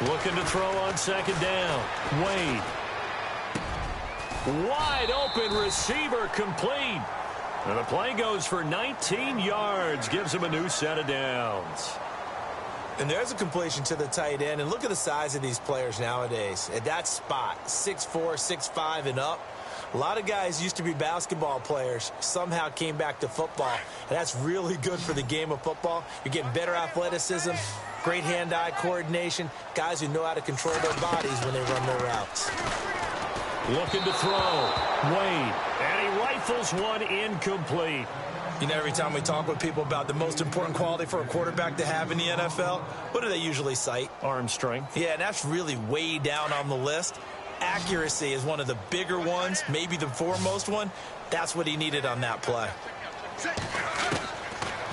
Looking to throw on second down. Wade. Wide open receiver complete. And the play goes for 19 yards. Gives him a new set of downs.
And there's a completion to the tight end. And look at the size of these players nowadays. At that spot, 6'4", 6'5", and up. A lot of guys used to be basketball players, somehow came back to football. And that's really good for the game of football. You're getting better athleticism, great hand-eye coordination, guys who know how to control their bodies when they run their routes.
Looking to throw. Wade. And he rifles one incomplete.
You know, every time we talk with people about the most important quality for a quarterback to have in the NFL, what do they usually cite?
Arm strength.
Yeah, and that's really way down on the list. Accuracy is one of the bigger ones, maybe the foremost one. That's what he needed on that play.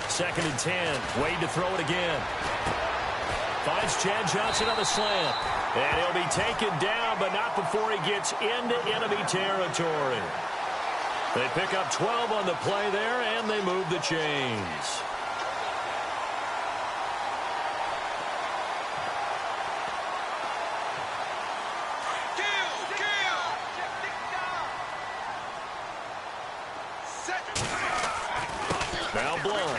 2nd and 10. Wade to throw it again. Finds Chad Johnson on the slant. And he'll be taken down, but not before he gets into enemy territory. They pick up 12 on the play there, and they move the chains. Now Blunt.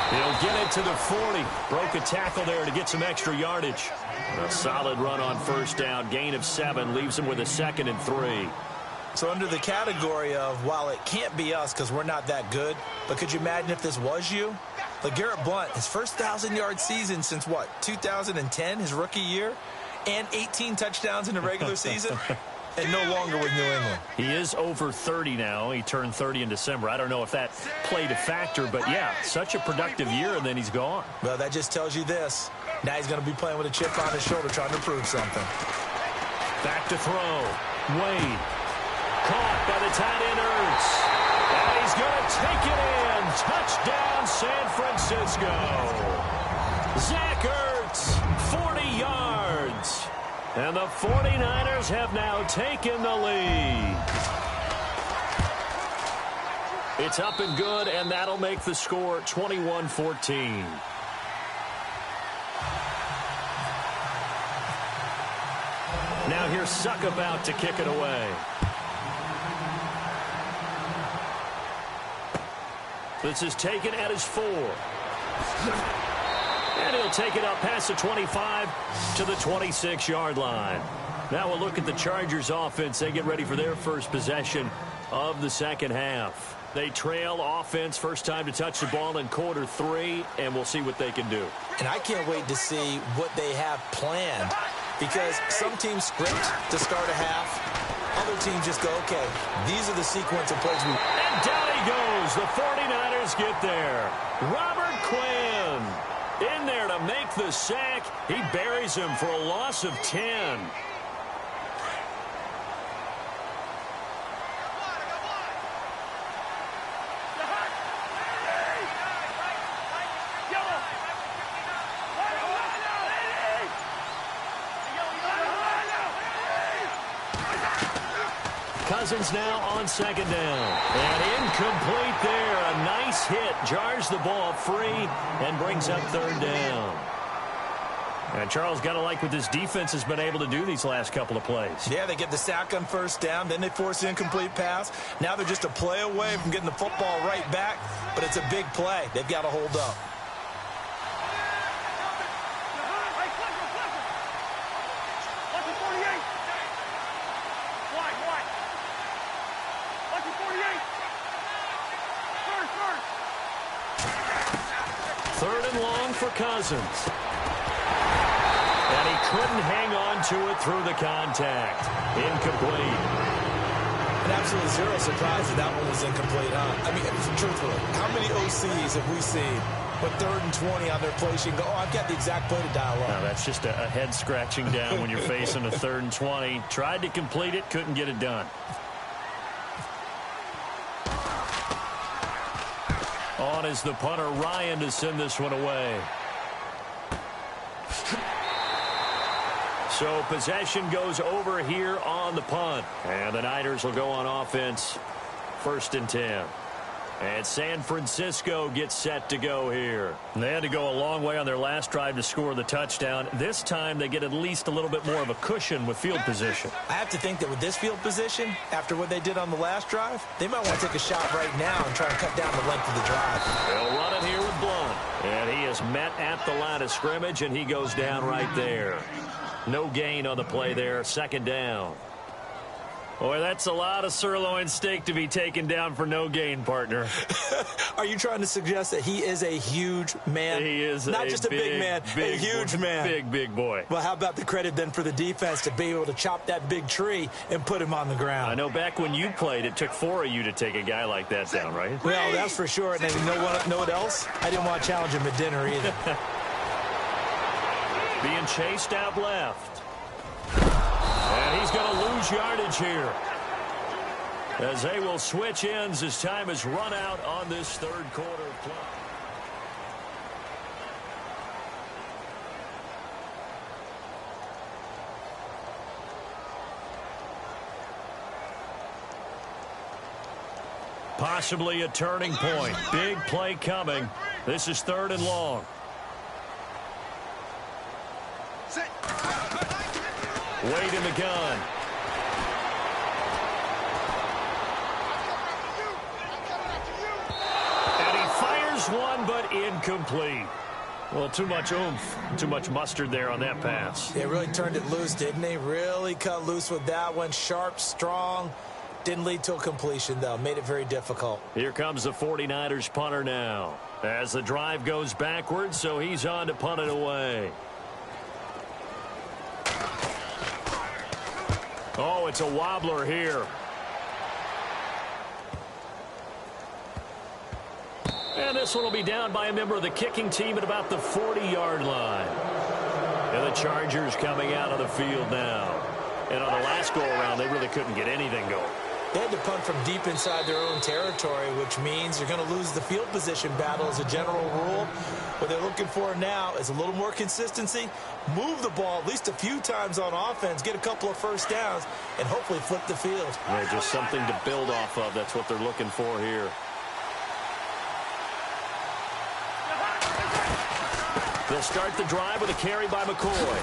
He'll get it to the 40. Broke a tackle there to get some extra yardage. A solid run on first down. Gain of 7 leaves him with a 2nd and 3.
So under the category of, while it can't be us because we're not that good, but could you imagine if this was you? LeGarrette Blount, his first 1,000-yard season since, what, 2010, his rookie year? And 18 touchdowns in the regular season? And no longer with New England.
He is over 30 now. He turned 30 in December. I don't know if that played a factor, but yeah, such a productive year, and then he's gone.
Well, that just tells you this. Now he's going to be playing with a chip on his shoulder trying to prove something.
Back to throw. Wade. Caught by the tight end, Ertz. And he's going to take it in. Touchdown, San Francisco. Zach Ertz, 40 yards. And the 49ers have now taken the lead. It's up and good, and that'll make the score 21-14. Now here's Suck about to kick it away. This is taken at his 4. And he'll take it up past the 25 to the 26-yard line. Now we'll look at the Chargers offense. They get ready for their first possession of the second half. They trail offense, first time to touch the ball in quarter 3, and we'll see what they can do.
And I can't wait to see what they have planned, because some teams script to start a half. Other teams just go, okay, these are the sequence of plays we...
And down he goes. The 49ers get there. Robert Quinn in there to make make the sack. He buries him for a loss of 10. Cousins now on second down. And incomplete there. A nice hit. Jars the ball free and brings up third down. And Charles, got to like what this defense has been able to do these last couple of plays.
Yeah, they get the sack on first down. Then they force the incomplete pass. Now they're just a play away from getting the football right back. But it's a big play. They've got to hold up.
Third and long for Cousins. And he couldn't hang on to it through the contact. Incomplete.
And absolutely zero surprise that that one was incomplete, huh? I mean, truthfully, how many OCs have we seen with 3rd and 20 on their play sheet and go, oh, I've got the exact play to dial up?
No, that's just a head scratching down when you're facing a 3rd and 20. Tried to complete it, couldn't get it done. On is the punter, Ryan, to send this one away. So possession goes over here on the punt. And the Niners will go on offense. 1st and 10. And San Francisco gets set to go here. They had to go a long way on their last drive to score the touchdown. This time they get at least a little bit more of a cushion with field position.
I have to think that with this field position, after what they did on the last drive, they might want to take a shot right now and try and cut down the length of the drive.
They'll run it here with Blunt. And he is met at the line of scrimmage, and he goes down right there. No gain on the play there. 2nd down. Boy, that's a lot of sirloin steak to be taken down for no gain, partner.
Are you trying to suggest that he is a huge man?
He is
not just a big man, a huge man.
Big boy.
Well, how about the credit then for the defense to be able to chop that big tree and put him on the ground?
I know back when you played, it took 4 of you to take a guy like that down, right?
Well, that's for sure. And you know what else? I didn't want to challenge him at dinner either.
Being chased out left. And he's going to lose yardage here. As they will switch ends as time is run out on this 3rd quarter play. Possibly a turning point. Big play coming. This is 3rd and long. Wade in the gun. And he fires one, but incomplete. Well, too much oomph, too much mustard there on that pass.
They really turned it loose, didn't they? Really cut loose with that one. Sharp, strong. Didn't lead to a completion, though. Made it very difficult.
Here comes the 49ers punter now. As the drive goes backwards, so he's on to punt it away. Oh, it's a wobbler here. And this one will be down by a member of the kicking team at about the 40-yard line. And the Chargers coming out of the field now. And on the last go-around, they really couldn't get anything going.
They had to punt from deep inside their own territory, which means you're going to lose the field position battle as a general rule. What they're looking for now is a little more consistency, move the ball at least a few times on offense, get a couple of first downs, and hopefully flip the field.
Yeah, just something to build off of. That's what they're looking for here. They'll start the drive with a carry by McCoy.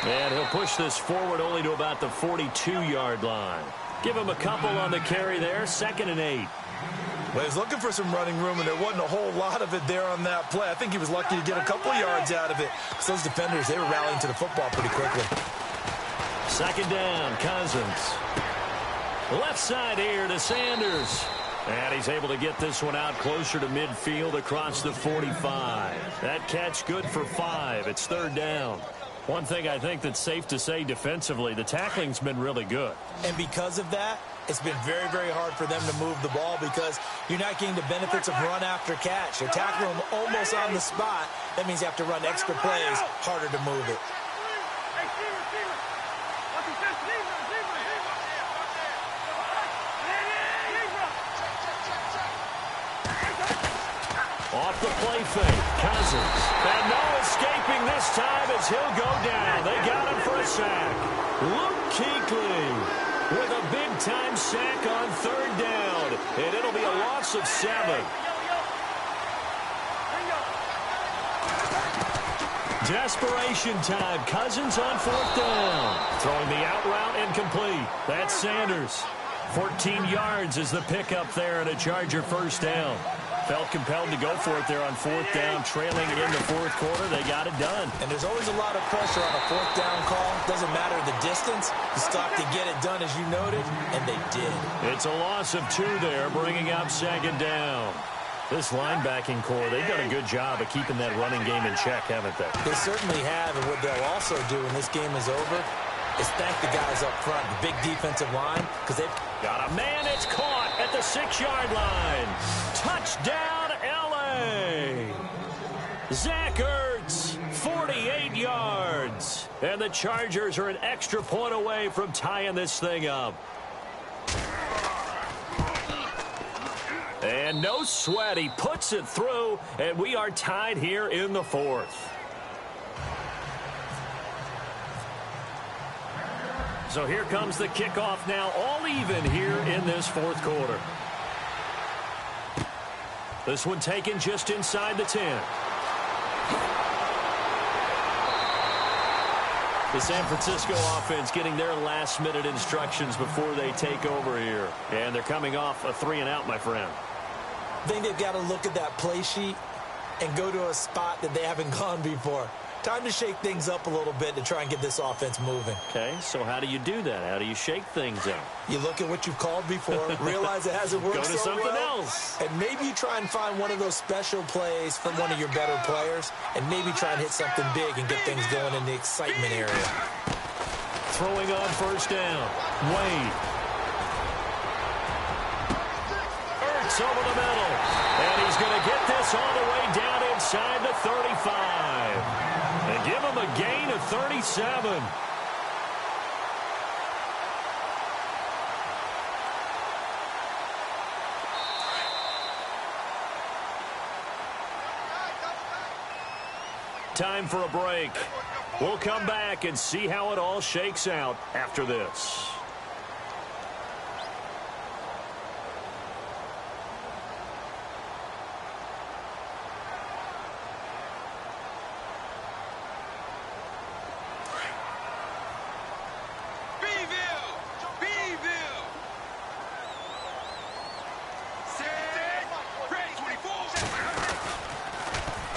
And he'll push this forward only to about the 42-yard line. Give him a couple on the carry there. 2nd and 8.
Well, he was looking for some running room, and there wasn't a whole lot of it there on that play. I think he was lucky to get a couple yards out of it. So those defenders, they were rallying to the football pretty quickly.
2nd down, Cousins. Left side here to Sanders. And he's able to get this one out closer to midfield across the 45. That catch good for 5. It's 3rd down. One thing I think that's safe to say defensively, the tackling's been really good.
And because of that, It's been very, very hard for them to move the ball because you're not getting the benefits of run after catch. They're tackling them almost on the spot. That means you have to run extra plays, harder to move it.
Off the play fake, Cousins. And no escaping this time as he'll go down. They got him for a sack. Luke Kuechly with a big-time sack on third down. And it'll be a loss of 7. Desperation time. Cousins on fourth down. Throwing the out route incomplete. That's Sanders. 14 yards is the pickup there and a Charger first down. Felt compelled to go for it there on fourth down, trailing in the fourth quarter. They got it done.
And there's always a lot of pressure on a fourth down call. Doesn't matter the distance. You stop to get it done, as you noted, and they did.
It's a loss of 2 there, bringing up second down. This linebacking core, they've done a good job of keeping that running game in check, haven't they?
They certainly have, and what they'll also do when this game is over is thank the guys up front, the big defensive line, because they've
got a man. It's caught at the 6-yard line. Touchdown, L.A. Zach Ertz, 48 yards. And the Chargers are an extra point away from tying this thing up. And no sweat. He puts it through, and we are tied here in the fourth. So here comes the kickoff now, all even here in this fourth quarter. This one taken just inside the 10. The San Francisco offense getting their last-minute instructions before they take over here. And they're coming off a 3-and-out, my friend.
I think they've got to look at that play sheet and go to a spot that they haven't gone before. Time to shake things up a little bit to try and get this offense moving.
Okay, so how do you do that? How do you shake things up?
You look at what you've called before, realize it hasn't worked so well.
Go to something else.
And maybe you try and find one of those special plays from one of your better players, and maybe try and hit something big and get things going in the excitement area.
Throwing on first down. Wade. Ertz over the middle. And he's going to get this all the way down inside the 35. And give him a gain of 37. Time for a break. We'll come back and see how it all shakes out after this.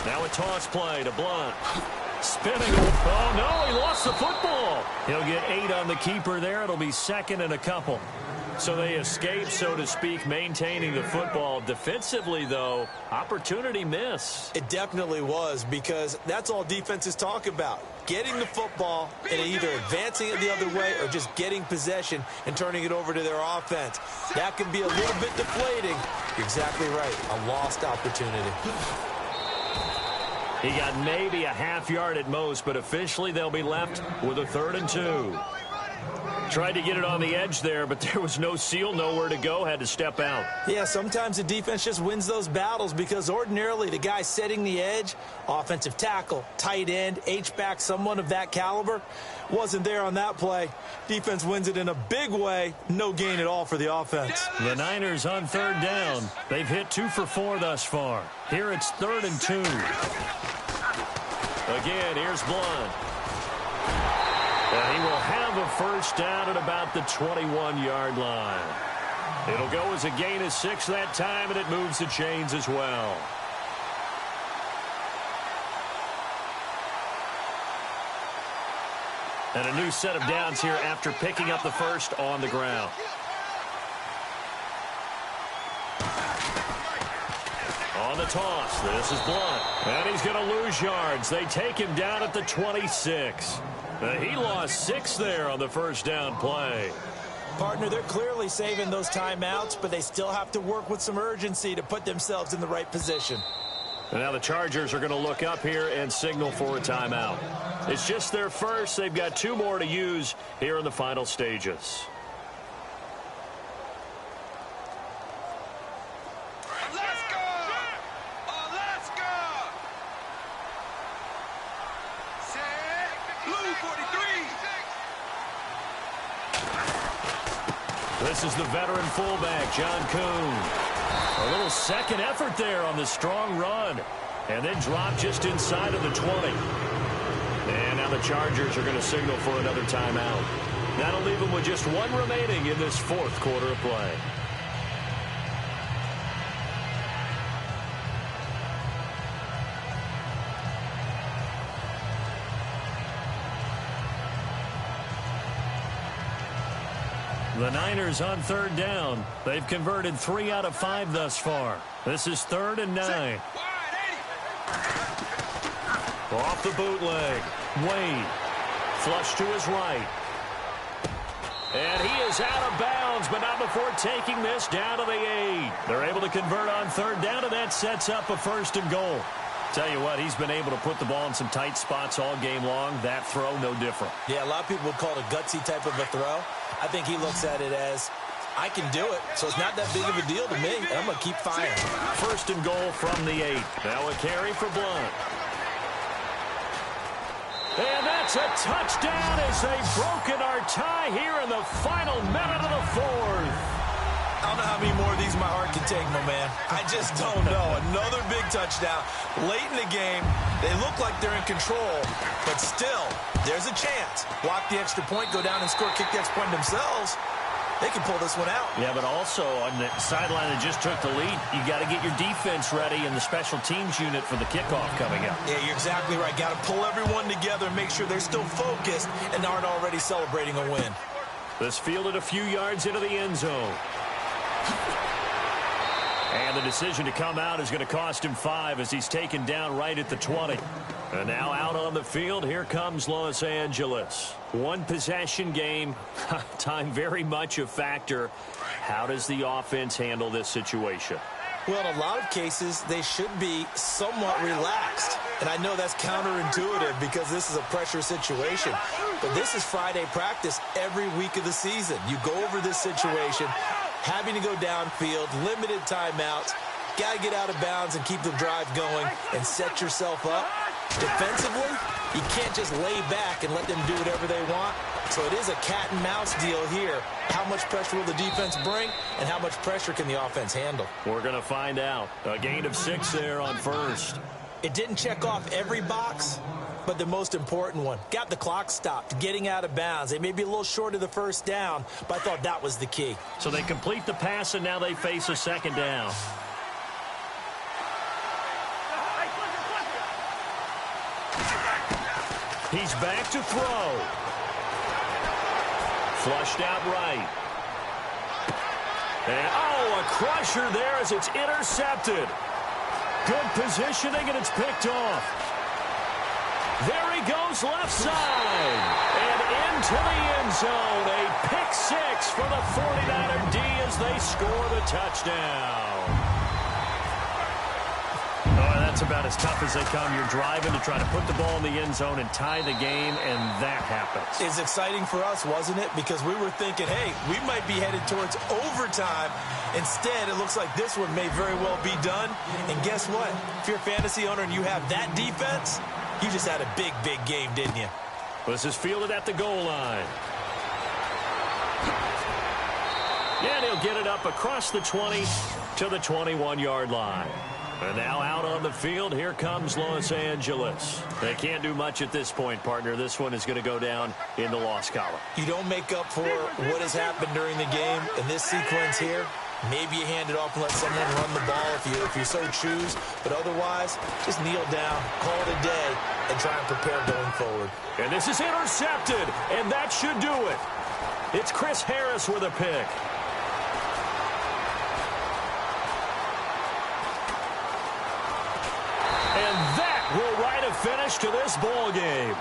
Now a toss play to Blunt. Spinning. Oh, no, he lost the football. He'll get 8 on the keeper there. It'll be second and a couple. So they escape, so to speak, maintaining the football. Defensively, though, opportunity miss.
It definitely was, because that's all defenses talk about. Getting the football and either advancing it the other way or just getting possession and turning it over to their offense. That can be a little bit deflating. You're exactly right. A lost opportunity.
He got maybe a half yard at most, but officially they'll be left with a 3rd and 2. Tried to get it on the edge there, but there was no seal, nowhere to go, had to step out.
Yeah, sometimes the defense just wins those battles because ordinarily the guy setting the edge, offensive tackle, tight end, H-back, someone of that caliber, wasn't there on that play. Defense wins it in a big way, no gain at all for the offense.
The Niners on 3rd down. They've hit 2 for 4 thus far. Here it's 3rd and 2. Again, here's Blunt. And he will have a first down at about the 21-yard line. It'll go as a gain of 6 that time, and it moves the chains as well. And a new set of downs here after picking up the first on the ground. On the toss, this is Blunt. And he's going to lose yards. They take him down at the 26. He lost 6 there on the first down play.
Partner, they're clearly saving those timeouts, but they still have to work with some urgency to put themselves in the right position.
And now the Chargers are going to look up here and signal for a timeout. It's just their first. They've got 2 more to use here in the final stages. This is the veteran fullback, John Kuhn. A little second effort there on the strong run. And then drop just inside of the 20. And now the Chargers are going to signal for another timeout. That'll leave them with just 1 remaining in this 4th quarter of play. The Niners on 3rd down. They've converted 3 out of 5 thus far. This is 3rd and 9. Off the bootleg. Wade. Flush to his right. And he is out of bounds, but not before taking this down to the 8. They're able to convert on 3rd down, and that sets up a 1st and goal. Tell you what, he's been able to put the ball in some tight spots all game long. That throw, no different.
Yeah, a lot of people would call it a gutsy type of a throw. I think he looks at it as, I can do it, so it's not that big of a deal to me. I'm going to keep firing.
1st and goal from the 8. Now a carry for Blunt. And that's a touchdown as they've broken our tie here in the final minute of the 4th.
I don't know how many more of these my heart can take, my man. I just don't know. Another big touchdown. Late in the game, they look like they're in control, but still, there's a chance. Block the extra point, go down and score, kick the extra point themselves. They can pull this one out.
Yeah, but also on the sideline that just took the lead, you got to get your defense ready and the special teams unit for the kickoff coming up.
Yeah, you're exactly right. Got to pull everyone together and make sure they're still focused and aren't already celebrating a win.
This fielded a few yards into the end zone. And the decision to come out is going to cost him 5 as he's taken down right at the 20. And now out on the field, here comes Los Angeles. 1 possession game. Time very much a factor. How does the offense handle this situation?
Well, in a lot of cases, they should be somewhat relaxed. And I know that's counterintuitive because this is a pressure situation. But this is Friday practice every week of the season. You go over this situation, having to go downfield, limited timeouts, got to get out of bounds and keep the drive going and set yourself up. Defensively, you can't just lay back and let them do whatever they want. So it is a cat and mouse deal here. How much pressure will the defense bring and how much pressure can the offense handle?
We're going to find out. A gain of 6 there on 1st.
It didn't check off every box, but the most important one. Got the clock stopped, getting out of bounds. They may be a little short of the 1st down, but I thought that was the key.
So they complete the pass, and now they face a 2nd down. He's back to throw. Flushed out right. And, a crusher there as it's intercepted. Good positioning, and it's picked off. There he goes left side. And into the end zone. A pick 6 for the 49er D as they score the touchdown. That's about as tough as they come. You're driving to try to put the ball in the end zone and tie the game, and that happens.
It's exciting for us, wasn't it? Because we were thinking, hey, we might be headed towards overtime. Instead, it looks like this one may very well be done. And guess what? If you're a fantasy owner and you have that defense, you just had a big, big game, didn't you?
This is fielded at the goal line. And he'll get it up across the 20 to the 21-yard line. And now out on the field, here comes Los Angeles. They can't do much at this point, partner. This one is going to go down in the loss column.
You don't make up for what has happened during the game in this sequence here. Maybe you hand it off and let someone run the ball if you so choose. But otherwise, just kneel down, call it a day, and try and prepare going forward.
And this is intercepted, and that should do it. It's Chris Harris with a pick. And that will write a finish to this ball game.